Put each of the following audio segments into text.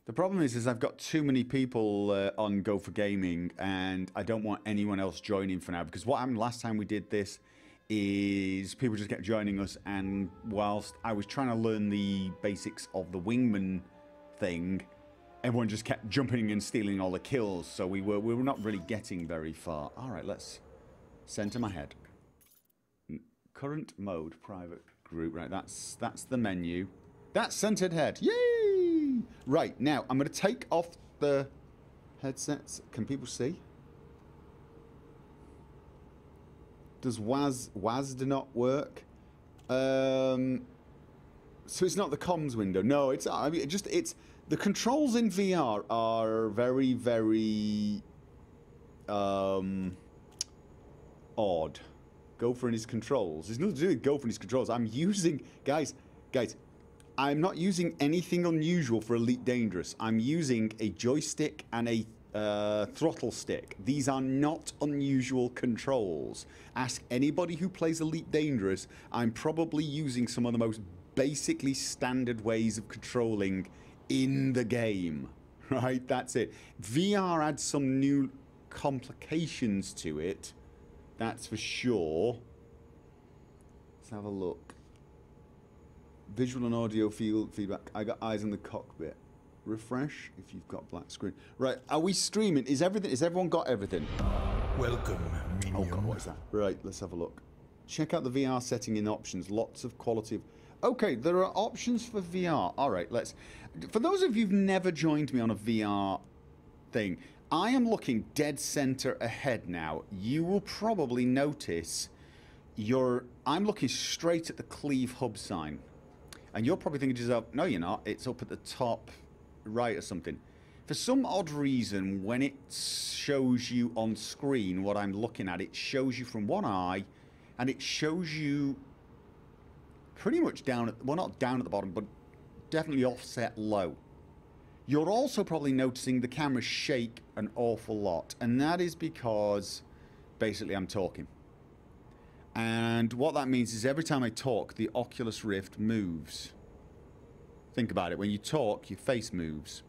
The problem is I've got too many people on Go for Gaming, and I don't want anyone else joining for now, because what happened last time we did this is people just kept joining us, and whilst I was trying to learn the basics of the wingman thing, everyone just kept jumping and stealing all the kills, so we were not really getting very far. Alright, let's center my head. Current mode, private group. Right, that's the menu. That's centered head. Yay! Right, now I'm going to take off the headsets. Can people see? Does WASD not work? So it's not the comms window. No, it's I mean it's the controls in VR are very, very odd. Gopher and his controls. There's nothing to do with Gopher and his controls. I'm using guys, I'm not using anything unusual for Elite Dangerous. I'm using a joystick and a throttle stick. These are not unusual controls. Ask anybody who plays Elite Dangerous. I'm probably using some of the most basically standard ways of controlling in the game. Right? That's it. VR adds some new complications to it. That's for sure. Let's have a look. Visual and audio feedback. I got eyes on the cockpit. Refresh if you've got black screen. Right, are we streaming? Is everyone got everything? Welcome, minion. Oh god, what is that? Right, let's have a look. Check out the VR setting in options. Lots of quality of... Okay, there are options for VR. Alright, let's... For those of you who've never joined me on a VR thing, I am looking dead center ahead now. You will probably notice I'm looking straight at the Cleave hub sign. And you're probably thinking to yourself, no you're not, it's up at the top right or something. For some odd reason, when it shows you on screen what I'm looking at, it shows you from one eye, and it shows you pretty much down at, well not down at the bottom, but definitely offset low. You're also probably noticing the camera shake an awful lot, and that is because basically I'm talking. And what that means is every time I talk, the Oculus Rift moves. Think about it. When you talk, your face moves.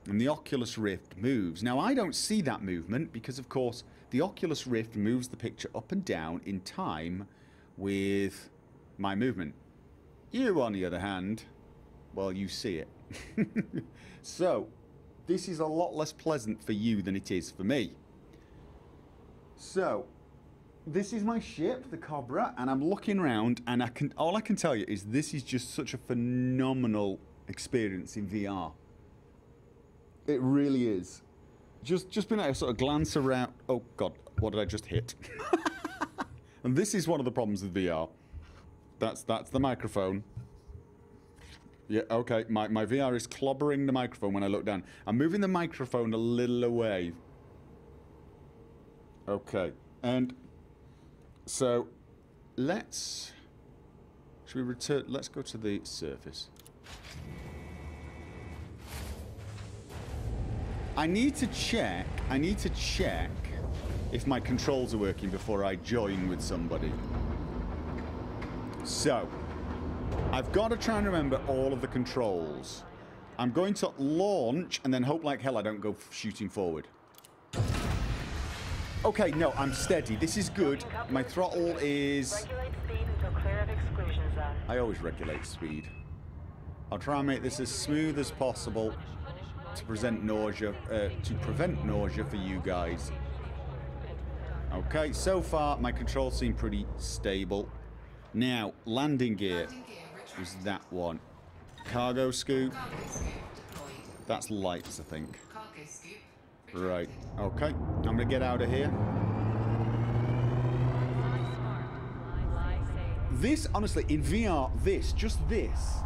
And the Oculus Rift moves. Now, I don't see that movement because, of course, the Oculus Rift moves the picture up and down in time with my movement. You, on the other hand, well, you see it. So, this is a lot less pleasant for you than it is for me. So... this is my ship, the Cobra, and I'm looking around, and all I can tell you is this is just such a phenomenal experience in VR. It really is. Just being able to sort of glance around. Oh god, what did I just hit? And this is one of the problems with VR. That's the microphone. Yeah, okay, my VR is clobbering the microphone when I look down. I'm moving the microphone a little away. Okay, and so, should we return, let's go to the surface. I need to check if my controls are working before I join with somebody. So, I've got to try and remember all of the controls. I'm going to launch and then hope like hell I don't go shooting forward. Okay, no, I'm steady. This is good. My throttle is... Regulate speed until clear of exclusion zone. I always regulate speed. I'll try and make this as smooth as possible to prevent nausea for you guys. Okay, so far my controls seem pretty stable. Now, landing gear is that one. Cargo scoop. That's lights, I think. Right, okay. I'm gonna get out of here. This, honestly, in VR, just this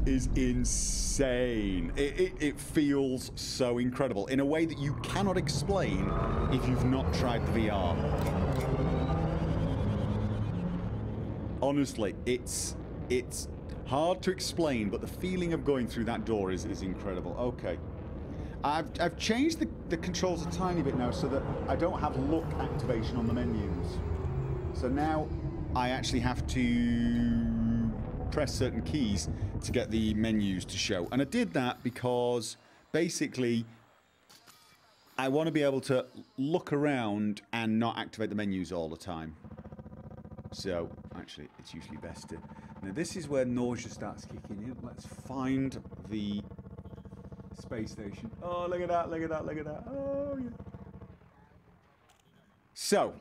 is insane. It feels so incredible in a way that you cannot explain if you've not tried the VR. Honestly, it's hard to explain, but the feeling of going through that door is incredible. Okay. I've changed the controls a tiny bit now so that I don't have look activation on the menus. So now I actually have to press certain keys to get the menus to show. And I did that because basically I want to be able to look around and not activate the menus all the time. So, actually, it's usually best to... Now, this is where nausea starts kicking in. Let's find the space station. Oh, look at that, look at that, look at that. Oh, yeah. So...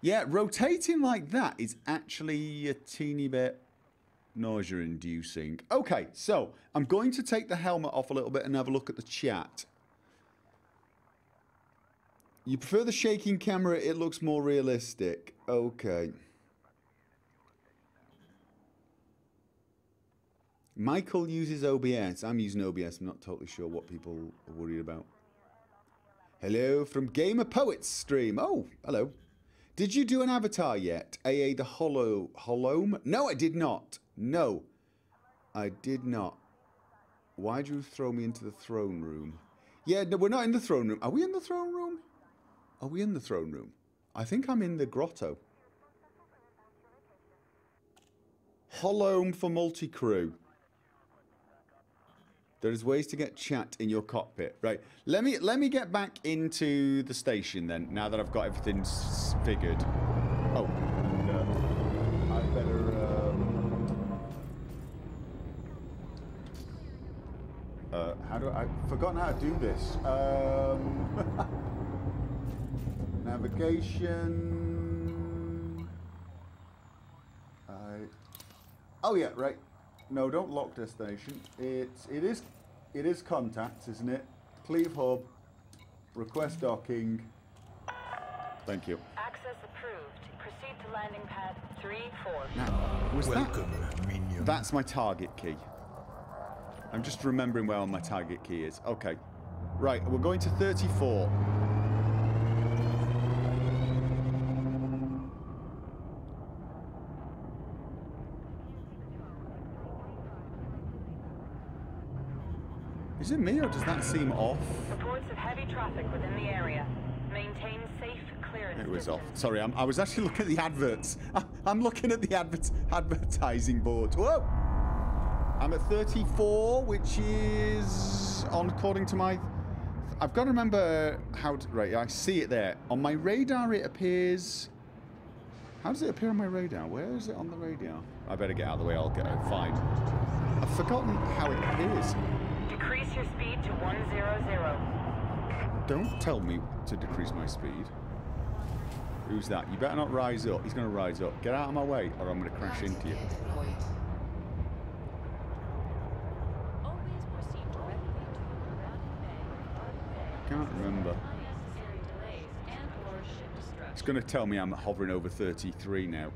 yeah, rotating like that is actually a teeny bit nausea-inducing. Okay, so I'm going to take the helmet off a little bit and have a look at the chat. You prefer the shaking camera? It looks more realistic. Okay. Michael uses OBS. I'm using OBS. I'm not totally sure what people are worried about. Hello from Gamer Poets stream. Oh, hello. Did you do an avatar yet? AA the Holome? No, I did not. No, I did not. Why'd you throw me into the throne room? Yeah, no, we're not in the throne room. Are we in the throne room? Are we in the throne room? I think I'm in the grotto. Holome for Multicrew. There's ways to get chat in your cockpit. Right, let me get back into the station then, now that I've got everything figured. Oh, and, I better... how do I've forgotten how to do this. Navigation... Oh yeah, right. No, don't lock destination. It is contacts, isn't it? Cleave hub, request docking. Thank you. Access approved. Proceed to landing pad 3-4. Now, was Welcome, minion. That's my target key. I'm just remembering where my target key is. Okay. Right, we're going to 34. Is it me or does that seem off? Reports of heavy traffic within the area. Maintain safe clearance. It was distance. off. Sorry, I was actually looking at the adverts. I'm looking at the advertising board. Whoa! I'm at 34, which is on according to my... I've got to remember how to... Right, I see it there. On my radar, it appears... How does it appear on my radar? Where is it on the radar? I better get out of the way. I'll get it. Fine. I've forgotten how it appears. Decrease your speed to 100. Don't tell me to decrease my speed. Who's that? You better not rise up. He's going to rise up. Get out of my way or I'm going to crash into you. I can't remember. It's going to tell me I'm hovering over 33 now,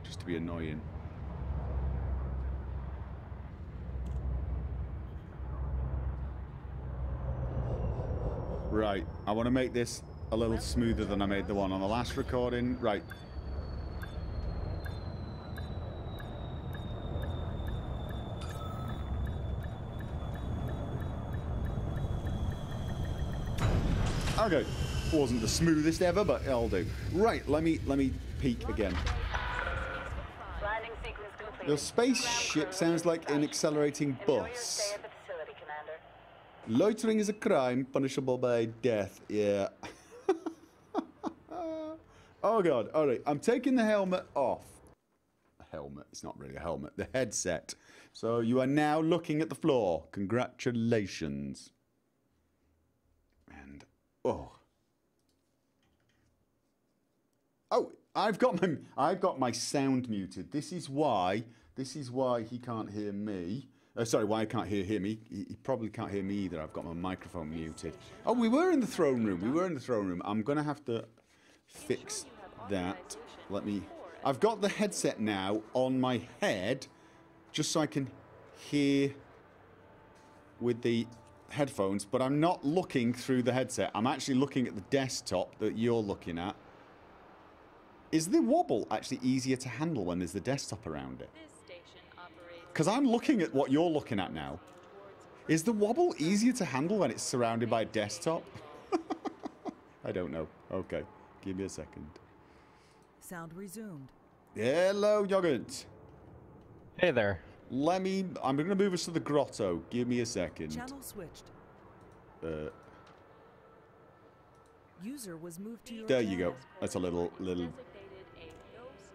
just to be annoying. Right, I want to make this a little smoother than I made the one on the last recording. Right. Okay, wasn't the smoothest ever, but it'll do. Right, let me peek again. Landing sequence complete. Your spaceship sounds like an accelerating Enjoy your bus. stay at the facility, Commander. Loitering is a crime punishable by death. Yeah. Oh god. All right, I'm taking the helmet off. A helmet. It's not really a helmet. The headset. So you are now looking at the floor. Congratulations. And oh. Oh, I've got my sound muted. This is why he can't hear me. Sorry, why I can't hear him. He probably can't hear me either. I've got my microphone muted. Oh, we were in the throne room. I'm going to have to fix that. I've got the headset now on my head just so I can hear with the headphones, but I'm not looking through the headset. I'm actually looking at the desktop that you're looking at. Is the wobble actually easier to handle when there's the desktop around it? Because I'm looking at what you're looking at now. Is the wobble easier to handle when it's surrounded by a desktop? I don't know. Okay, give me a second. Sound resumed. Hello, Yogurt. Hey there. I'm going to move us to the grotto. Give me a second. Channel switched. User was moved to your There you go. channel. That's a little.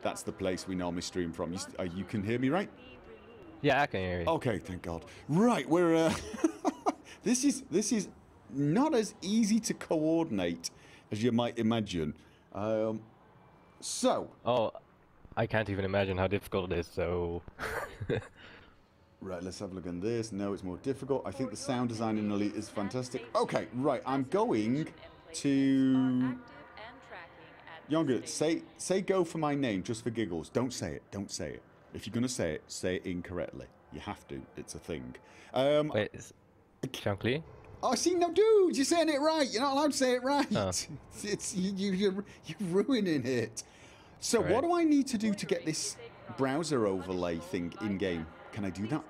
That's the place we normally stream from. You can hear me, right? Yeah, I can hear you. Okay, thank God. Right, we're. This is not as easy to coordinate as you might imagine. So. Oh, I can't even imagine how difficult it is. So. Right, let's have a look at this. No, it's more difficult. I think the sound design in Elite is fantastic. Okay, right, I'm going to... Younger, say go for my name, just for giggles. Don't say it, don't say it. If you're going to say it incorrectly. You have to, it's a thing. Wait, is Shankly? Oh, see, no, dude, you're saying it right. You're not allowed to say it right. Oh. You're ruining it. So Right. what do I need to do to get this browser overlay thing in-game? Can I do that?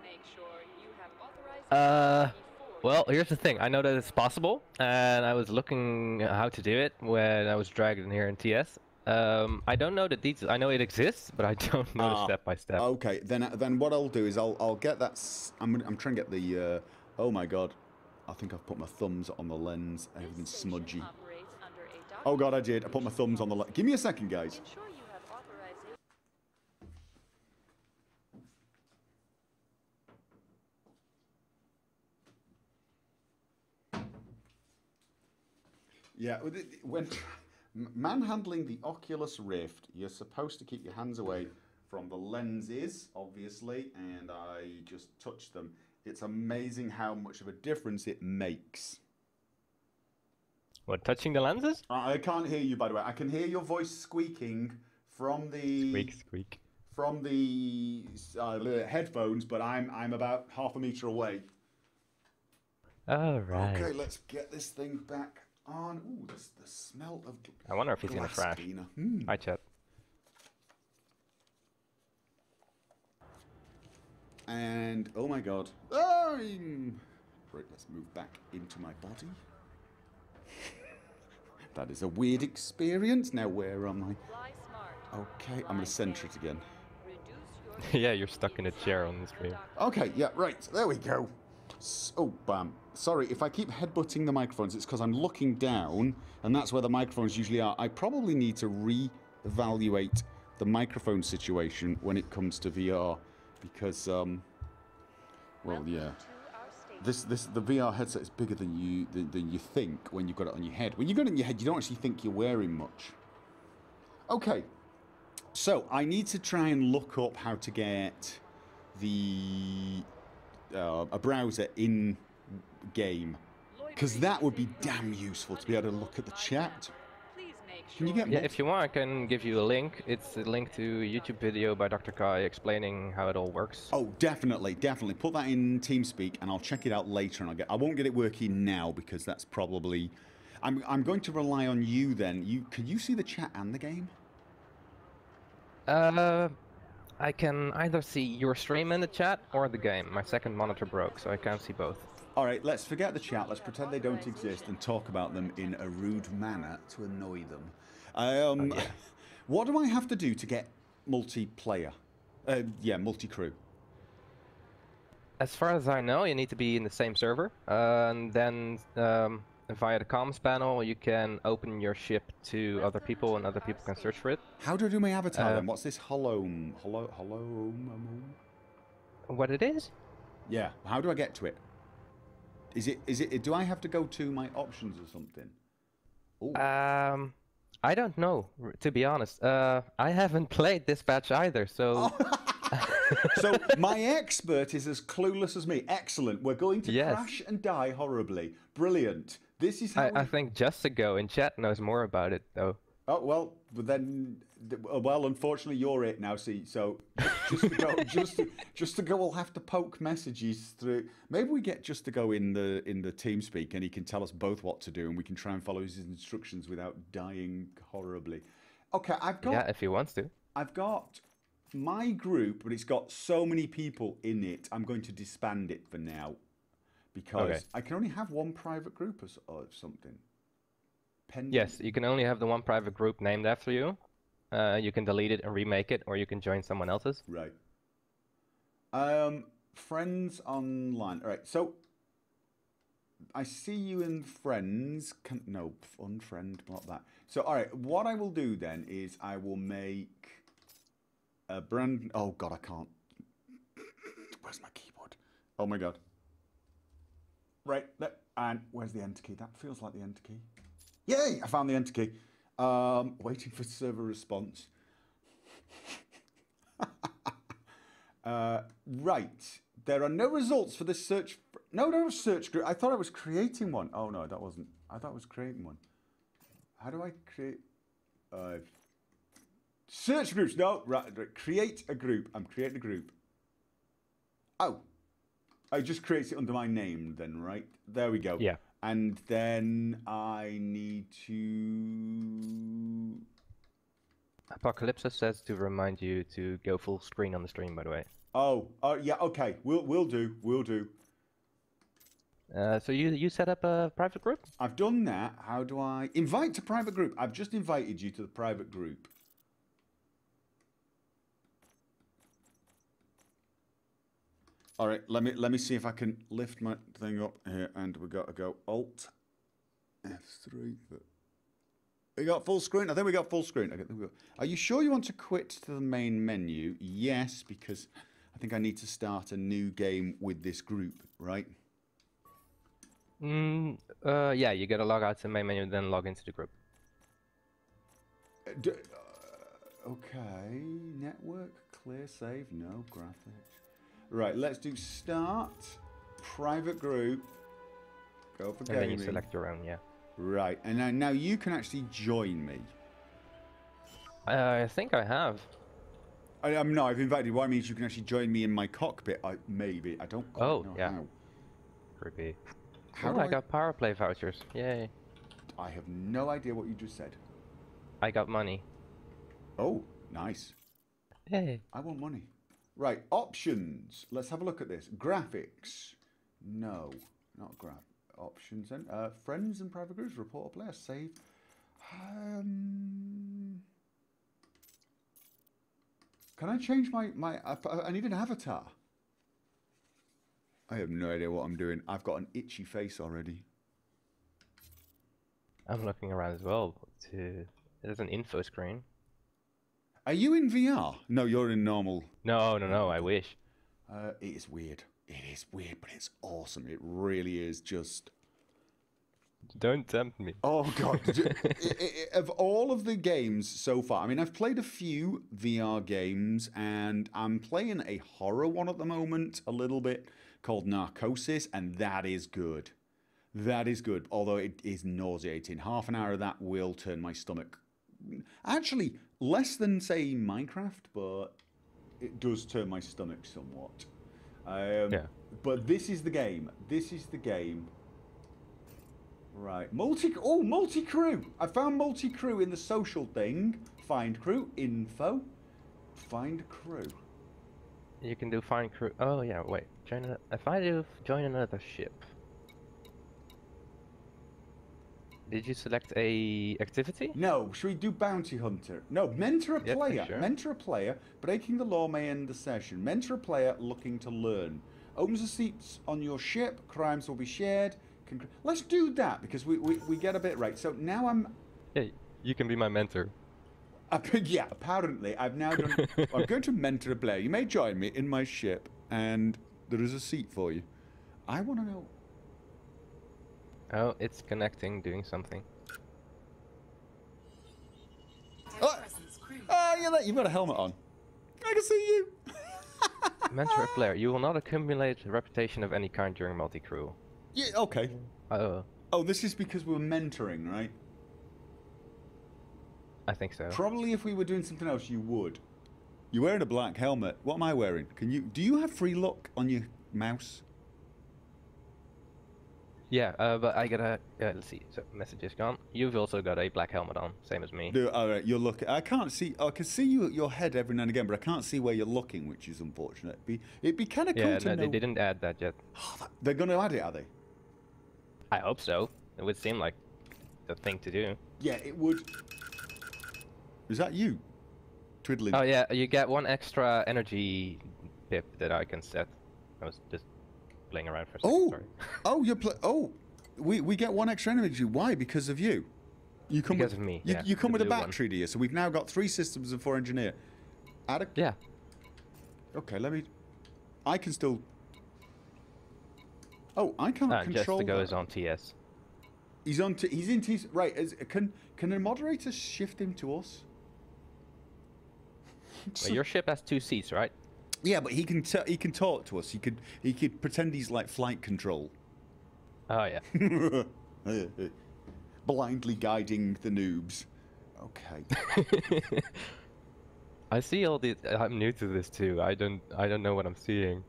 Well, here's the thing. I know that it's possible, and I was looking how to do it when I was dragged in here in TS. I don't know the details. I know it exists, but I don't know the step by step. Okay, then what I'll do is I'll get that. I'm trying to get the. Oh my God, I think I've put my thumbs on the lens. Everything's smudgy. Oh God, I did. I put my thumbs on the lens. Give me a second, guys. Yeah, when manhandling the Oculus Rift, you're supposed to keep your hands away from the lenses, obviously, and I just touched them. It's amazing how much of a difference it makes. What, touching the lenses? I can't hear you, by the way. I can hear your voice squeaking from the Squeak. from the headphones, but I'm about half a meter away. All right. Okay, let's get this thing back on. Ooh, the smell of I wonder if he's gonna glass crash. cleaner. Hi, chat. And oh my God. Right, let's move back into my body. That is a weird experience. Now where am I? Okay, I'm gonna center it again. Yeah, you're stuck in a chair on the screen. Okay, yeah, right. There we go. Oh, bam. Sorry, if I keep headbutting the microphones, it's because I'm looking down, and that's where the microphones usually are. I probably need to re-evaluate the microphone situation when it comes to VR, because, well, yeah. The VR headset is bigger than you think when you've got it on your head. When you've got it on your head, you don't actually think you're wearing much. Okay, so I need to try and look up how to get the a browser in game, because that would be damn useful to be able to look at the chat. Can you get Yeah, if you want, I can give you a link. It's a link to a YouTube video by Dr. Kai explaining how it all works. Oh, definitely. Put that in TeamSpeak, and I'll check it out later. And I won't get it working now because that's probably. I'm going to rely on you then. Can you see the chat and the game? I can either see your stream in the chat or the game. My second monitor broke, so I can't see both. All right, let's forget the chat. Let's pretend they don't exist and talk about them in a rude manner to annoy them. Yeah. What do I have to do to get multiplayer? Yeah, multi-crew. As far as I know, you need to be in the same server, and then via the comms panel, you can open your ship to other people, and other people can search for it. How do I do my avatar then? What's this hello? What it is? Yeah. How do I get to it? Is it? Do I have to go to my options or something? Ooh. I don't know, to be honest. I haven't played this patch either, so. So my expert is as clueless as me. Excellent. We're going to Yes. crash and die horribly. Brilliant. This is how. I think Justigo in chat knows more about it, though. Oh well, but then, well, unfortunately, you're it now. See, so just to go, we'll have to poke messages through. Maybe we get just to go in the TeamSpeak, and he can tell us both what to do, and we can try and follow his instructions without dying horribly. Okay, Yeah, if he wants to. I've got my group, but it's got so many people in it. I'm going to disband it for now because I can only have one private group or something. Pending. Yes, you can only have the one private group named after you. You can delete it and remake it, or you can join someone else's. Right. Friends online. All right, so I see you in friends. No, unfriend, not that. So, all right, what I will do then is I will make a brand. Oh God, I can't. Where's my keyboard? Oh my God. Right, and where's the enter key? That feels like the enter key. Yay! I found the enter key. Waiting for server response. Right. There are no results for this search. No search group. I thought I was creating one. Oh no, that wasn't. I thought I was creating one. How do I create? Search groups. No, right. Create a group. I'm creating a group. Oh, I just creates it under my name then, right? There we go. Yeah. And then I need to. Apocalypse says to remind you to go full screen on the stream, by the way. Oh, yeah, okay. We'll do. So you set up a private group? I've done that. How do I invite to private group? I've just invited you to the private group. All right, let me see if I can lift my thing up here, and we got to go Alt F3. We got full screen. I think we got full screen. Okay, are you sure you want to quit to the main menu? Yes, because I think I need to start a new game with this group, right? Yeah, you gotta log out to the main menu, then log into the group. Okay, network, clear save, no graphics. Right, let's do start, private group, go for gaming. And then you select your own, yeah. Right, and now you can actually join me. I think I have. No, I've invited you. What I mean is you can actually join me in my cockpit. Maybe. I don't quite know how. Creepy. How oh, I got power play vouchers. Yay. I have no idea what you just said. I got money. Oh, nice. Yay. I want money. Right, options. Let's have a look at this. Graphics. No, not graph. Options and friends and private groups. Report a player. Save. Can I change my I need an avatar. I have no idea what I'm doing. I've got an itchy face already. I'm looking around as well. There's an info screen. Are you in VR? No, you're in normal. No, I wish. It is weird. It is weird, but it's awesome. It really is just... Don't tempt me. Oh, God. Of all of the games so far, I mean, I've played a few VR games, and I'm playing a horror one at the moment, a little bit, called Narcosis, and that is good. That is good, although it is nauseating. Half an hour of that will turn my stomach. Actually, less than, say, Minecraft, but it does turn my stomach somewhat. Yeah. But this is the game. This is the game. Right. Multicrew. I found Multicrew in the social thing. Find crew. Info. Find crew. You can do find crew. Oh, yeah, wait. If I do join another ship. Did you select a activity? No, should we do bounty hunter? No, mentor a player. Yeah, sure. Mentor a player. Breaking the law may end the session. Mentor a player looking to learn. Opens the seats on your ship. Crimes will be shared. Let's do that because we get a bit right. So now I'm... Yeah, you can be my mentor. Yeah, apparently I've now done... I'm going to mentor a player. You may join me in my ship and there is a seat for you. I want to know... Oh, it's connecting, doing something. Oh, you've got a helmet on. I can see you. Mentor a player. You will not accumulate a reputation of any kind during multi-crew. Yeah, okay. Oh, this is because we're mentoring, right? I think so. Probably if we were doing something else, you would. You're wearing a black helmet. What am I wearing? Do you have free look on your mouse? Yeah, but I got a... let's see, so message is gone. You've also got a black helmet on, same as me. Alright, you're looking... I can't see... I can see your head every now and again, but I can't see where you're looking, which is unfortunate. It'd be kind of cool to know... they didn't add that yet. They're going to add it, are they? I hope so. It would seem like the thing to do. Yeah, it would... Is that you? Twiddling? Oh yeah, you get one extra energy pip that I can set. I was just playing around for a second. Oh, Sorry. oh, we get 1 extra energy. Why? Because of you. You come Because with, of me, You, yeah, you come the with a blue one. battery, do you? So we've now got 3 systems and 4 engineer. Yeah. Okay, let me. I can still. Oh, I can't control. Just to go that. is on TS. He's on. He's in T. Right. Can the moderator shift him to us? Well, your ship has 2 seats, right? Yeah, but he can talk to us. He could pretend he's like flight control. Oh yeah. Blindly guiding the noobs. Okay. I see all these. I'm new to this too. I don't know what I'm seeing.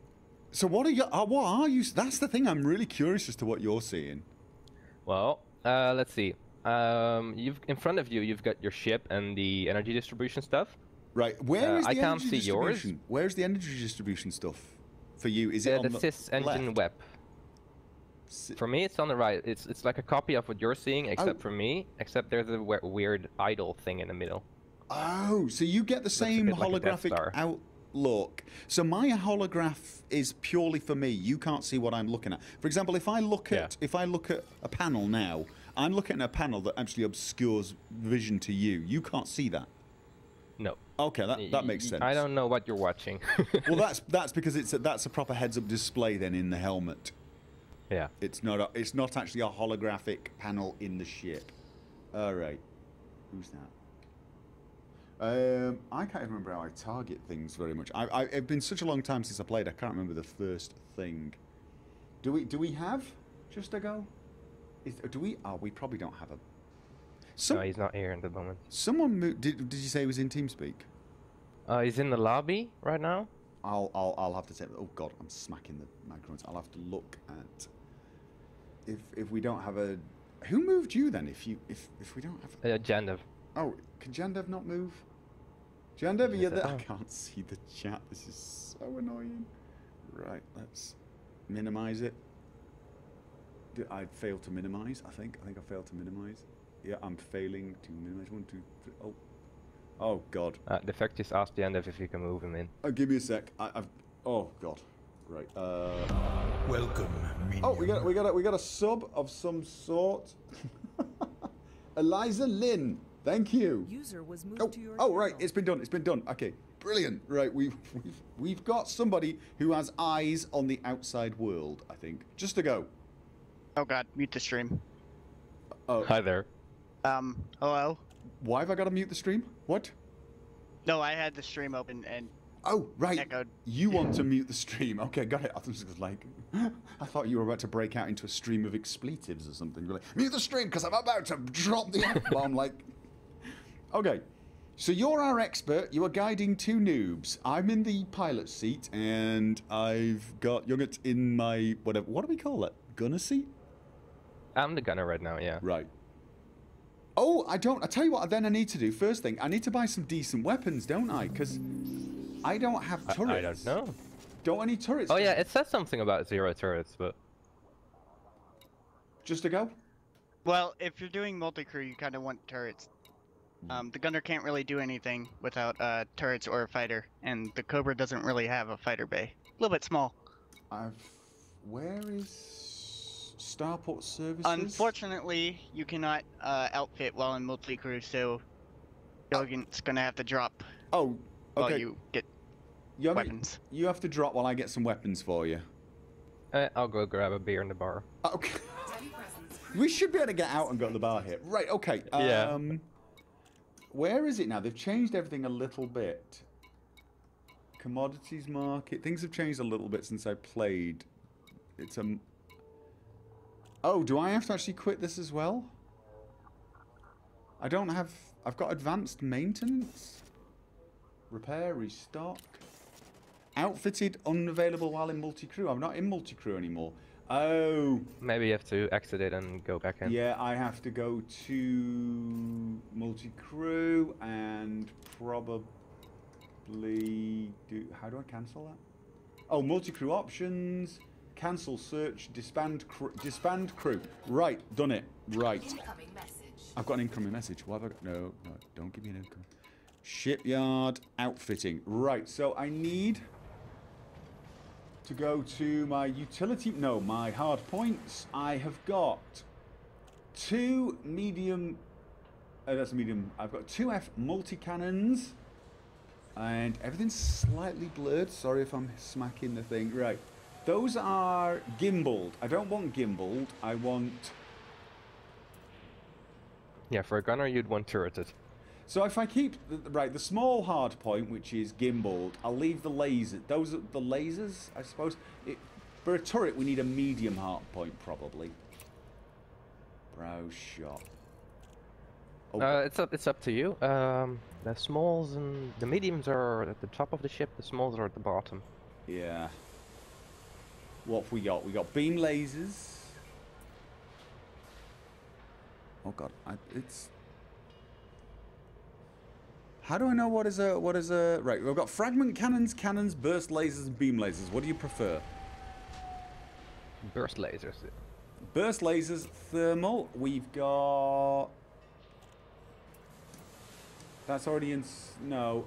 So what are you? What are you? That's the thing. I'm really curious as to what you're seeing. Well, let's see. You've in front of you. You've got your ship and the energy distribution stuff. Right. Where is the I can't energy see yours. distribution? Where's the energy distribution stuff for you? Is it on The sys engine left? web. For me, it's on the right. It's like a copy of what you're seeing, except for me. Except there's a weird idle thing in the middle. Oh, so you get the same bit like a Death holographic Star. outlook. So my holograph is purely for me. You can't see what I'm looking at. For example, if I look at a panel now, I'm looking at a panel that actually obscures vision to you. You can't see that. No. Okay, that makes sense. I don't know what you're watching. Well, that's because that's a proper heads-up display then in the helmet. Yeah. It's not actually a holographic panel in the ship. All right. Who's that? I can't even remember how I target things very much. It's been such a long time since I played. I can't remember the first thing. Do we have just a go? Do we? Oh, we probably don't have a. No, he's not here at the moment. Someone moved. Did you say he was in TeamSpeak? He's in the lobby right now. I'll have to take. Oh God, I'm smacking the microphones. I'll have to look at if we don't have a. Who moved you then? If we don't have. Jandev. Oh, can Jandev not move? Jandev, you're there. Oh. I can't see the chat. This is so annoying. Right, let's minimize it. I failed to minimize. I think I failed to minimize. Yeah, I'm failing to minimize. 1, 2, 3. Oh. Oh God. The fact just asked Jandev if you can move him in. Oh, give me a sec. I've. Oh God. Right. Welcome, minion. Oh, we got a sub of some sort. Eliza Lynn. Thank you. User was moved to your Right. channel. It's been done. It's been done. Okay. Brilliant. Right. We've got somebody who has eyes on the outside world. I think. Just to go. Oh God, mute the stream. Oh. Hi there. Hello? Why have I got to mute the stream? What? No, I had the stream open and Oh, right. echoed. You want to mute the stream. Okay, got it. I was like, I thought you were about to break out into a stream of expletives or something. You're like, mute the stream because I'm about to drop the F-bomb. Like, okay. So you're our expert. You are guiding 2 noobs. I'm in the pilot seat and I've got Youngert in my, whatever. What do we call it? Gunner seat? I'm the gunner right now. Yeah. Right. Oh, I tell you what then I need to do. First thing, I need to buy some decent weapons, don't I? Because I don't have turrets. I don't know. Don't any turrets? Oh yeah, it says something about 0 turrets, but Just to go? Well, if you're doing multi-crew, you kind of want turrets. The gunner can't really do anything without turrets or a fighter, and the Cobra doesn't really have a fighter bay. A little bit small. Where is Starport Services? Unfortunately, you cannot outfit while in multi-crew, so Yogin's gonna have to drop Oh, okay. while you get Yogi, weapons. you have to drop while I get some weapons for you. I'll go grab a beer in the bar. Okay. We should be able to get out and go to the bar here. Right, okay. Yeah. Where is it now? They've changed everything a little bit. Commodities market. Things have changed a little bit since I played. It's a... Oh, do I have to actually quit this as well? I don't have... I've got advanced maintenance. Repair, restock. Outfitted, unavailable while in multi-crew. I'm not in multi-crew anymore. Oh. Maybe you have to exit it and go back in. Yeah, I have to go to multi-crew and probably do... How do I cancel that? Oh, multi-crew options, cancel search, disband crew. Right, done it. Right. Incoming message. I've got an incoming message. What have I got? No, don't give me an incoming. Shipyard outfitting. Right, so I need... to go to my utility. No, my hard points. I have got 2 medium. That's a medium. I've got 2 F multi-cannons. And everything's slightly blurred. Sorry if I'm smacking the thing. Right. Those are gimbaled. I don't want gimbaled. I want... Yeah, for a gunner, you'd want turreted. So if I keep... Right, the small hard point, which is gimbaled, I'll leave the laser. Those are the lasers, I suppose. For a turret, we need a medium hard point, probably. Browse shot. Oh. It's up to you. The smalls and the mediums are at the top of the ship. The smalls are at the bottom. Yeah. What have we got? We got beam lasers. Oh god, it's. How do I know what is a? Right, we've got fragment cannons, burst lasers, and beam lasers. What do you prefer? Burst lasers. Burst lasers, thermal. We've got. That's already in. No.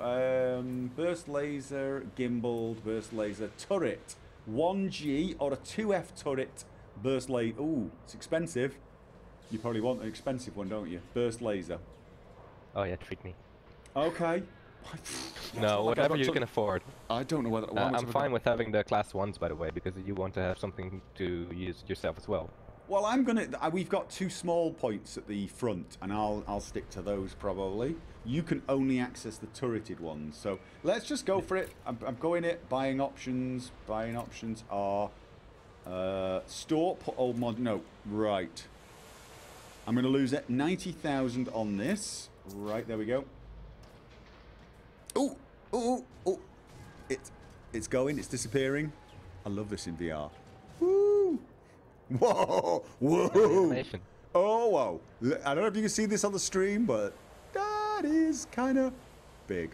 Burst laser, gimbaled, burst laser, turret. 1G or a 2F turret, burst laser. Ooh, it's expensive. You probably want an expensive one, don't you? Burst laser. Oh yeah, treat me. Okay. No, whatever you can afford. I don't know whether. I'm fine with having the class 1s, by the way, because you want to have something to use yourself as well. Well, I'm gonna. We've got 2 small points at the front, and I'll stick to those probably. You can only access the turreted ones, so let's just go for it. I'm going it. Buying options. Buying options are store. Put old mod. No, right. I'm gonna lose it. 90,000 on this. Right there we go. Oh, oh, oh! It's going. It's disappearing. I love this in VR. Woo! Whoa! Whoa! Oh, whoa! I don't know if you can see this on the stream, but that is kind of big.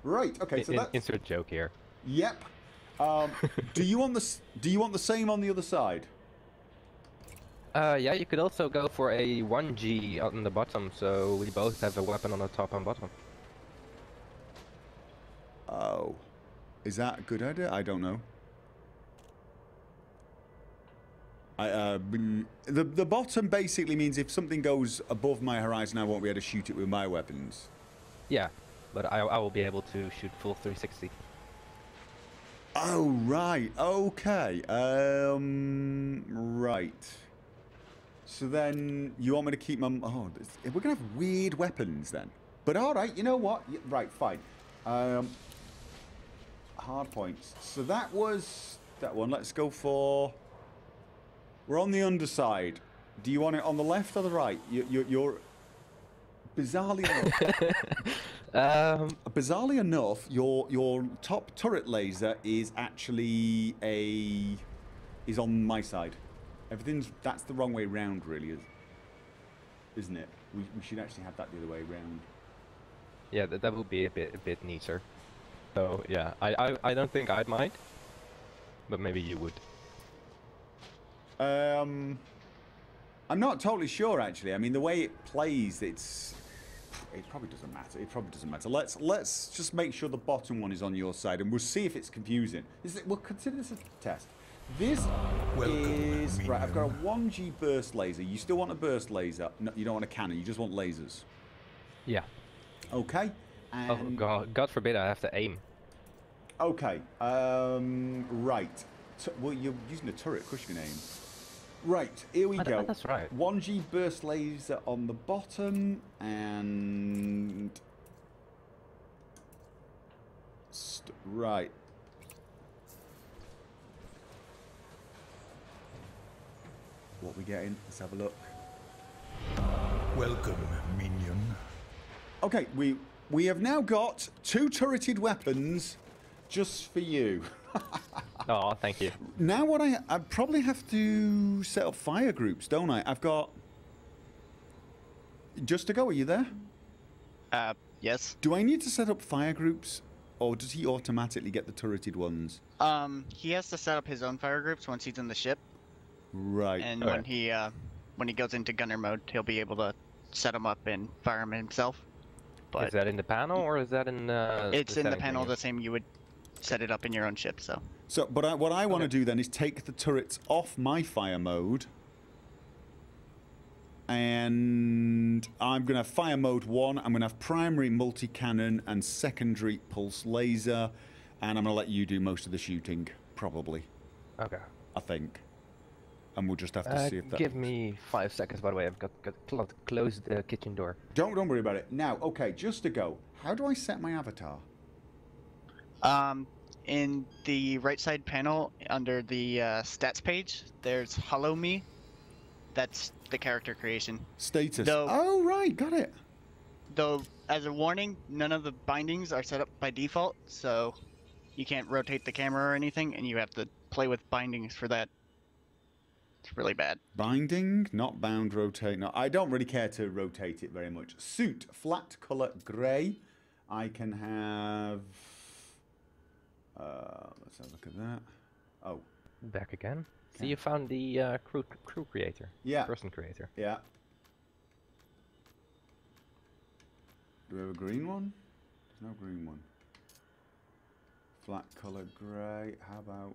Right. Okay. So that's insert joke here. Yep. Do you want the same on the other side? Yeah, you could also go for a 1G on the bottom, so we both have a weapon on the top and bottom. Oh, is that a good idea? I don't know. The bottom basically means if something goes above my horizon, I won't be able to shoot it with my weapons. Yeah, but I will be able to shoot full 360. Oh, right. Okay. Right. So then you want me to keep my... Oh, we're going to have weird weapons then. But all right, you know what? Right, fine. Hard points. So that was that one. Let's go for... We're on the underside. Do you want it on the left or the right? You're bizarrely enough. Bizarrely enough, your top turret laser is actually is on my side. That's the wrong way round, really, isn't it? We should actually have that the other way round. Yeah, that would be a bit neater. So yeah, I don't think I'd mind, but maybe you would. I'm not totally sure actually. I mean, the way it plays, it probably doesn't matter. It probably doesn't matter. Let's just make sure the bottom one is on your side, and we'll see if it's confusing. We'll consider this a test. This is right. I've got a 1G burst laser. You still want a burst laser? No, you don't want a cannon. You just want lasers. Yeah. Okay. And oh God forbid I have to aim. Okay. Right. Well, you're using a turret. Of course you can aim. Right, here we go. That's right. 1G burst laser on the bottom, and... right. What we getting? Let's have a look. Welcome, minion. Okay, we have now got 2 turreted weapons just for you. Oh, thank you. Now what I probably have to set up fire groups, don't I? I've got... Just to go, are you there? Yes. Do I need to set up fire groups, or does he automatically get the turreted ones? He has to set up his own fire groups once he's in the ship. Right. And when he goes into gunner mode, he'll be able to set them up and fire them himself. But is that in the panel, or is that in it's in the setting panel menu? the same you would set it up in your own ship, so. So, but what I want to do then is take the turrets off my fire mode. And I'm going to have fire mode 1. I'm going to have primary multi-cannon and secondary pulse laser. And I'm going to let you do most of the shooting, probably. Okay. I think. And we'll just have to see if that... Give me 5 seconds, by the way. I've got close the kitchen door. Don't worry about it. Now, okay, just to go. How do I set my avatar? In the right side panel, under the stats page, there's Hollow Me. That's the character creation. Status. Though, oh, right, got it. Though, as a warning, none of the bindings are set up by default, so you can't rotate the camera or anything, and you have to play with bindings for that. It's really bad. Binding, not bound, rotate. No, I don't really care to rotate it very much. Suit, flat color grey. I can have... let's have a look at that. Oh. Back again. So you found the crew creator. Yeah. Person creator. Yeah. Do we have a green one? There's no green one. Flat color grey. How about...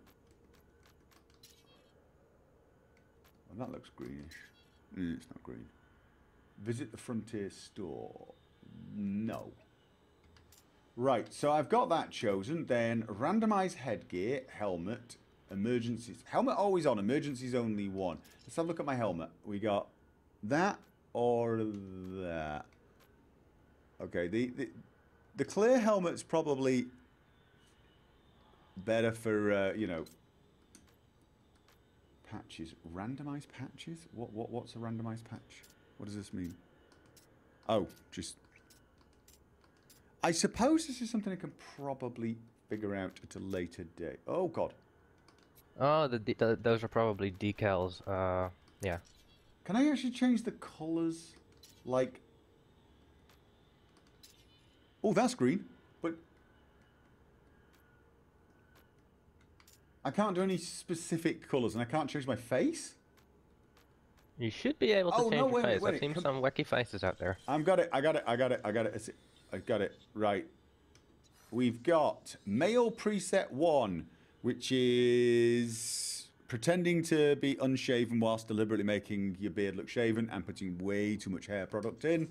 Well, that looks greenish. It's not green. Visit the Frontier store. No. Right, so I've got that chosen. Then randomize headgear, helmet, emergencies. Helmet always on, emergencies only one. Let's have a look at my helmet. We got that or that. Okay, the clear helmet's probably better for, you know, patches. Randomized patches? What's a randomized patch? What does this mean? Oh, just... I suppose this is something I can probably figure out at a later date. Oh, God. Oh, those are probably decals. Yeah. Can I actually change the colors? Like... Oh, that's green. But... I can't do any specific colors, and I can't change my face? You should be able to change your face. Wait, I've seen some wacky faces out there. I got it. I got it. Right. We've got male preset 1, which is pretending to be unshaven whilst deliberately making your beard look shaven and putting way too much hair product in.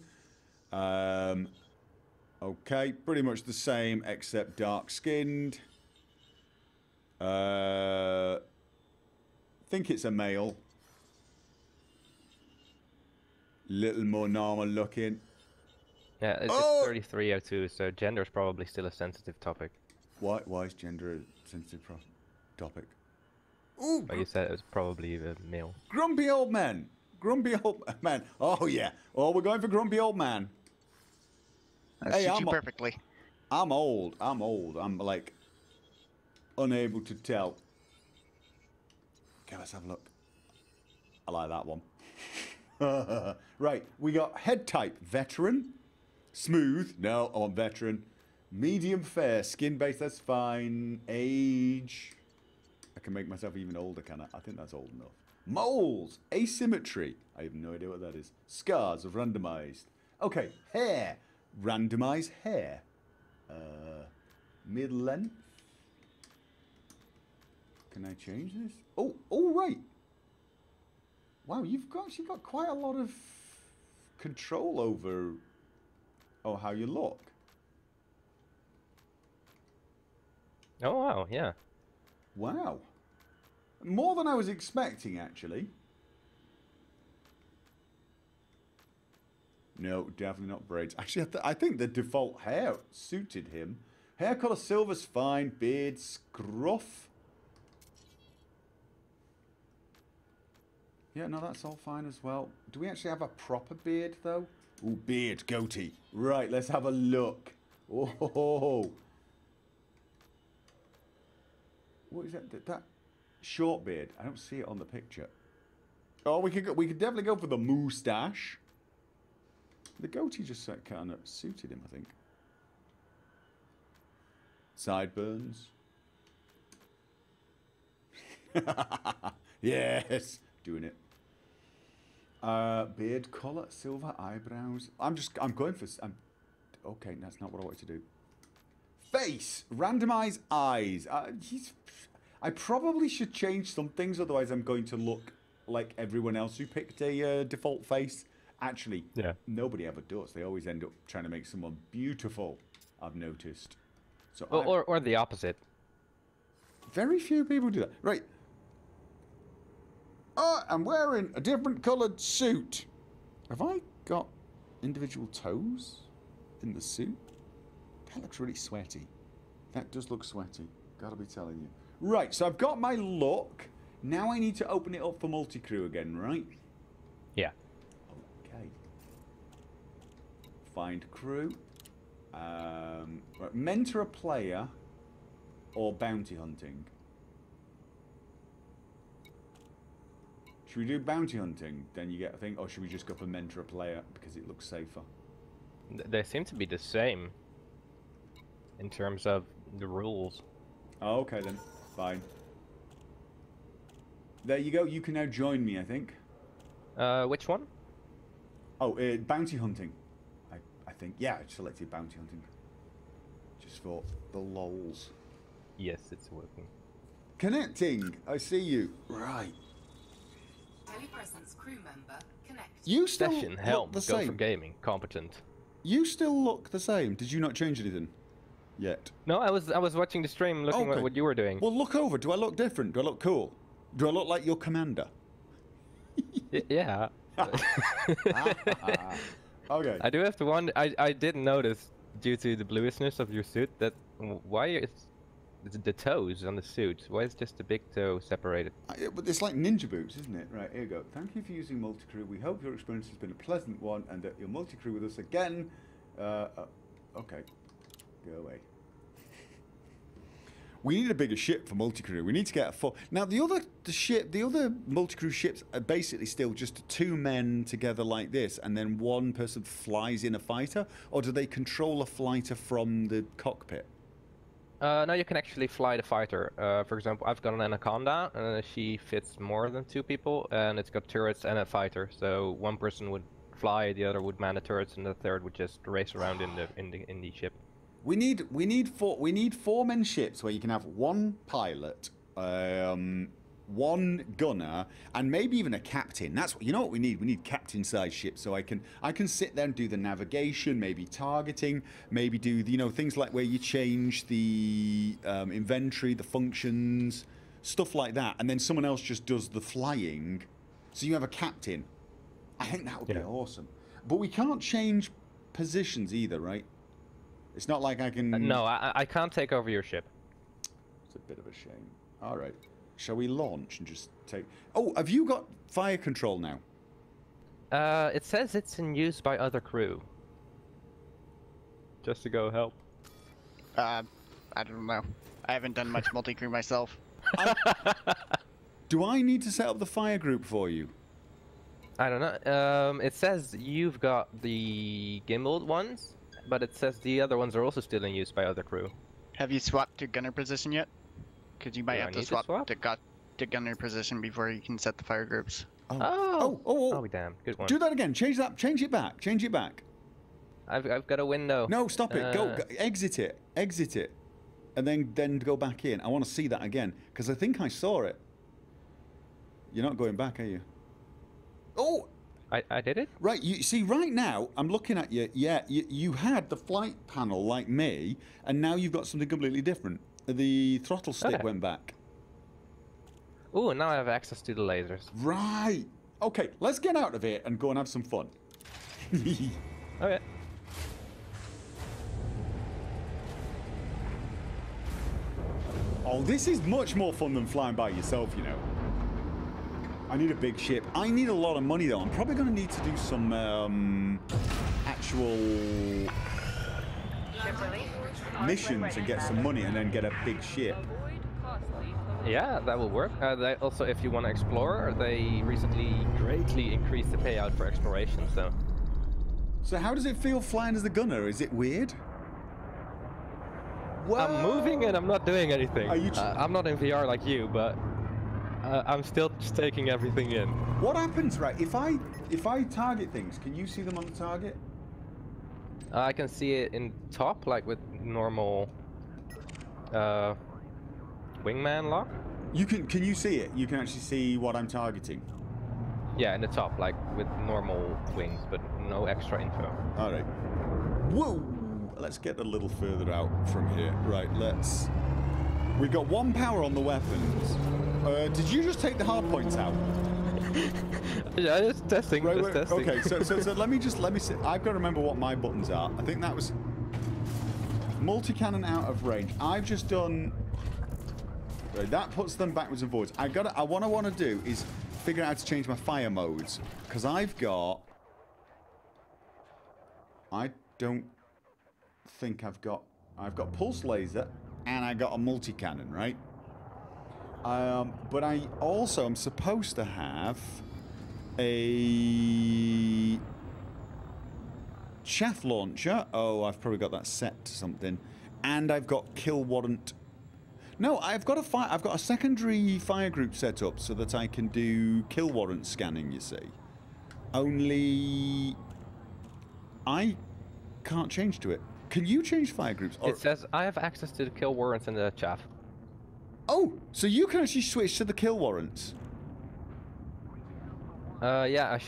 Okay, pretty much the same except dark skinned. Think it's a male. Little more normal looking. Yeah, it's 3302, so gender is probably still a sensitive topic. Why is gender a sensitive topic? Ooh, Like you said, it was probably a male. grumpy old man. Grumpy old man. Oh, yeah. Oh, we're going for grumpy old man. That suits you perfectly. I'm old. I'm, like, unable to tell. Okay, let's have a look. I like that one. Right, we got head type, veteran. Smooth, no, I want veteran. Medium fair, skin base, that's fine. Age, I can make myself even older, can I? I think that's old enough. Moles, asymmetry, I have no idea what that is. Scars of randomized. Okay, hair, randomized hair. Mid length. Can I change this? Oh, right. Wow, you've actually got quite a lot of control over how you look. Oh wow, yeah. Wow. More than I was expecting, actually. No, definitely not braids. Actually, I think the default hair suited him. Hair color silver's fine. Beard, scruff. Yeah, no, that's all fine as well. Do we actually have a proper beard, though? Ooh, beard, goatee. Right, let's have a look. Oh, what is that? That short beard. I don't see it on the picture. Oh, we could definitely go for the moustache. The goatee just kind of suited him, I think. Sideburns. Yes, doing it. Beard color, silver eyebrows. I'm going for. Okay, that's not what I wanted to do. Face, randomize eyes. I probably should change some things, otherwise I'm going to look like everyone else who picked a default face. Actually, Yeah. nobody ever does. They always end up trying to make someone beautiful, I've noticed. So Or the opposite. very few people do that. Right. Oh, I'm wearing a different coloured suit. Have I got individual toes in the suit? That looks really sweaty. That does look sweaty. Gotta be telling you. Right, so I've got my look. Now I need to open it up for Multicrew again, right? Yeah. Okay. Find crew. Right, mentor a player or bounty hunting. Should we do bounty hunting? Then you get a thing, or should we just go for mentor a player because it looks safer? They seem to be the same in terms of the rules. Oh, okay then. Fine. There you go. You can now join me, I think. Which one? Oh, bounty hunting. I think. Yeah, I selected bounty hunting. Just for the lols. Yes, it's working. Connecting. I see you. Right. Telepresence crew member connect. You still Session, look helm, the go for same. gaming, competent. You still look the same. Did you not change anything yet? No, I was watching the stream, looking Okay. at what you were doing. Well, look over. Do I look different? Do I look cool? Do I look like your commander? Yeah. Okay. I do have to wonder. I did notice, due to the bluishness of your suit, that why is the toes on the suit? Why is just the big toe separated? But it's like ninja boots, isn't it? Right, here you go. Thank you for using Multicrew. We hope your experience has been a pleasant one and that you'll Multicrew with us again. Okay. Go away. We need a bigger ship for Multicrew. We need to get a full... Now, the other Multicrew ships are basically still just two men together like this, and then one person flies in a fighter? Or do they control a fighter from the cockpit? No, you can actually fly the fighter. For example, I've got an Anaconda, she fits more than two people, and it's got turrets and a fighter. So one person would fly, the other would man the turrets, and the third would just race around in the ship. We need 4-man ships where you can have one pilot, one gunner, and maybe even a captain. That's what, you know what we need. We need captain-sized ships so I can sit there and do the navigation, maybe targeting, maybe do things like where you change the inventory, the functions, stuff like that, and then someone else just does the flying. So you have a captain. I think that would be awesome. But we can't change positions either, right? It's not like I can... No, I can't take over your ship. It's a bit of a shame. All right. Shall we launch and just take... Oh, have you got fire control now? It says it's in use by other crew. Just to go help. I don't know. I haven't done much multi-crew myself. Do I need to set up the fire group for you? I don't know. It says you've got the gimbaled ones, but it says the other ones are also still in use by other crew. Have you swapped to gunner position yet? Because you might have to swap to gunner position before you can set the fire groups. Oh, damn, good one. Do that again. Change it back. Change it back. I've got a window. No, stop it. Go, exit it. Exit it. And then go back in. I want to see that again because I think I saw it. You're not going back, are you? Oh! I did it? Right, you see, right now, I'm looking at you. Yeah, you had the flight panel like me, and now you've got something completely different. The throttle stick went back. Ooh, now I have access to the lasers. Right. Okay, let's get out of here and go and have some fun. Okay. Oh, this is much more fun than flying by yourself, you know. I need a big ship. I need a lot of money, though. I'm probably going to need to do some actual missions and get some money and then get a big ship. Yeah, that will work. They also, if you want to explore, they recently greatly increased the payout for exploration, so... So how does it feel flying as the gunner? Is it weird? Whoa. I'm moving and I'm not doing anything. Are you I'm not in VR like you, but I'm still just taking everything in. What happens, right? If I target things, can you see them on the target? I can see it in top, like with normal wingman lock. You can you see it? You can actually see what I'm targeting. Yeah, in the top, like with normal wings, but no extra info. All right. Whoa! Let's get a little further out from here. Right, let's... We've got 1 power on the weapons. Did you just take the hard points out? Yeah, just testing. Right, just testing. Okay, so let me see. I've got to remember what my buttons are. I think that was multi-cannon out of range. I've just done... Right, that puts them backwards and forwards. What I want to do is figure out how to change my fire modes. Because I've got... I don't think I've got pulse laser and I got a multi-cannon, right? But I also am supposed to have a chaff launcher. Oh, I've probably got that set to something. And I've got kill warrant. No, I've got a secondary fire group set up so that I can do kill warrant scanning, you see. Only I can't change to it. Can you change fire groups? It says I have access to the kill warrants in the chaff. Oh, so you can actually switch to the kill warrants. Yeah,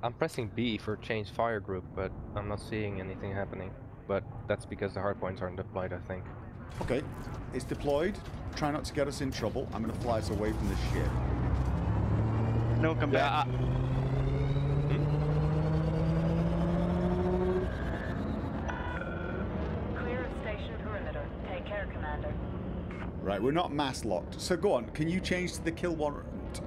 I'm pressing B for change fire group, but I'm not seeing anything happening. But that's because the hardpoints aren't deployed, I think. Okay, it's deployed. Try not to get us in trouble. I'm going to fly us away from this ship. No, come back. Clear of station perimeter. Take care, Commander. Right, we're not mass locked. So go on, can you change to the kill warrant?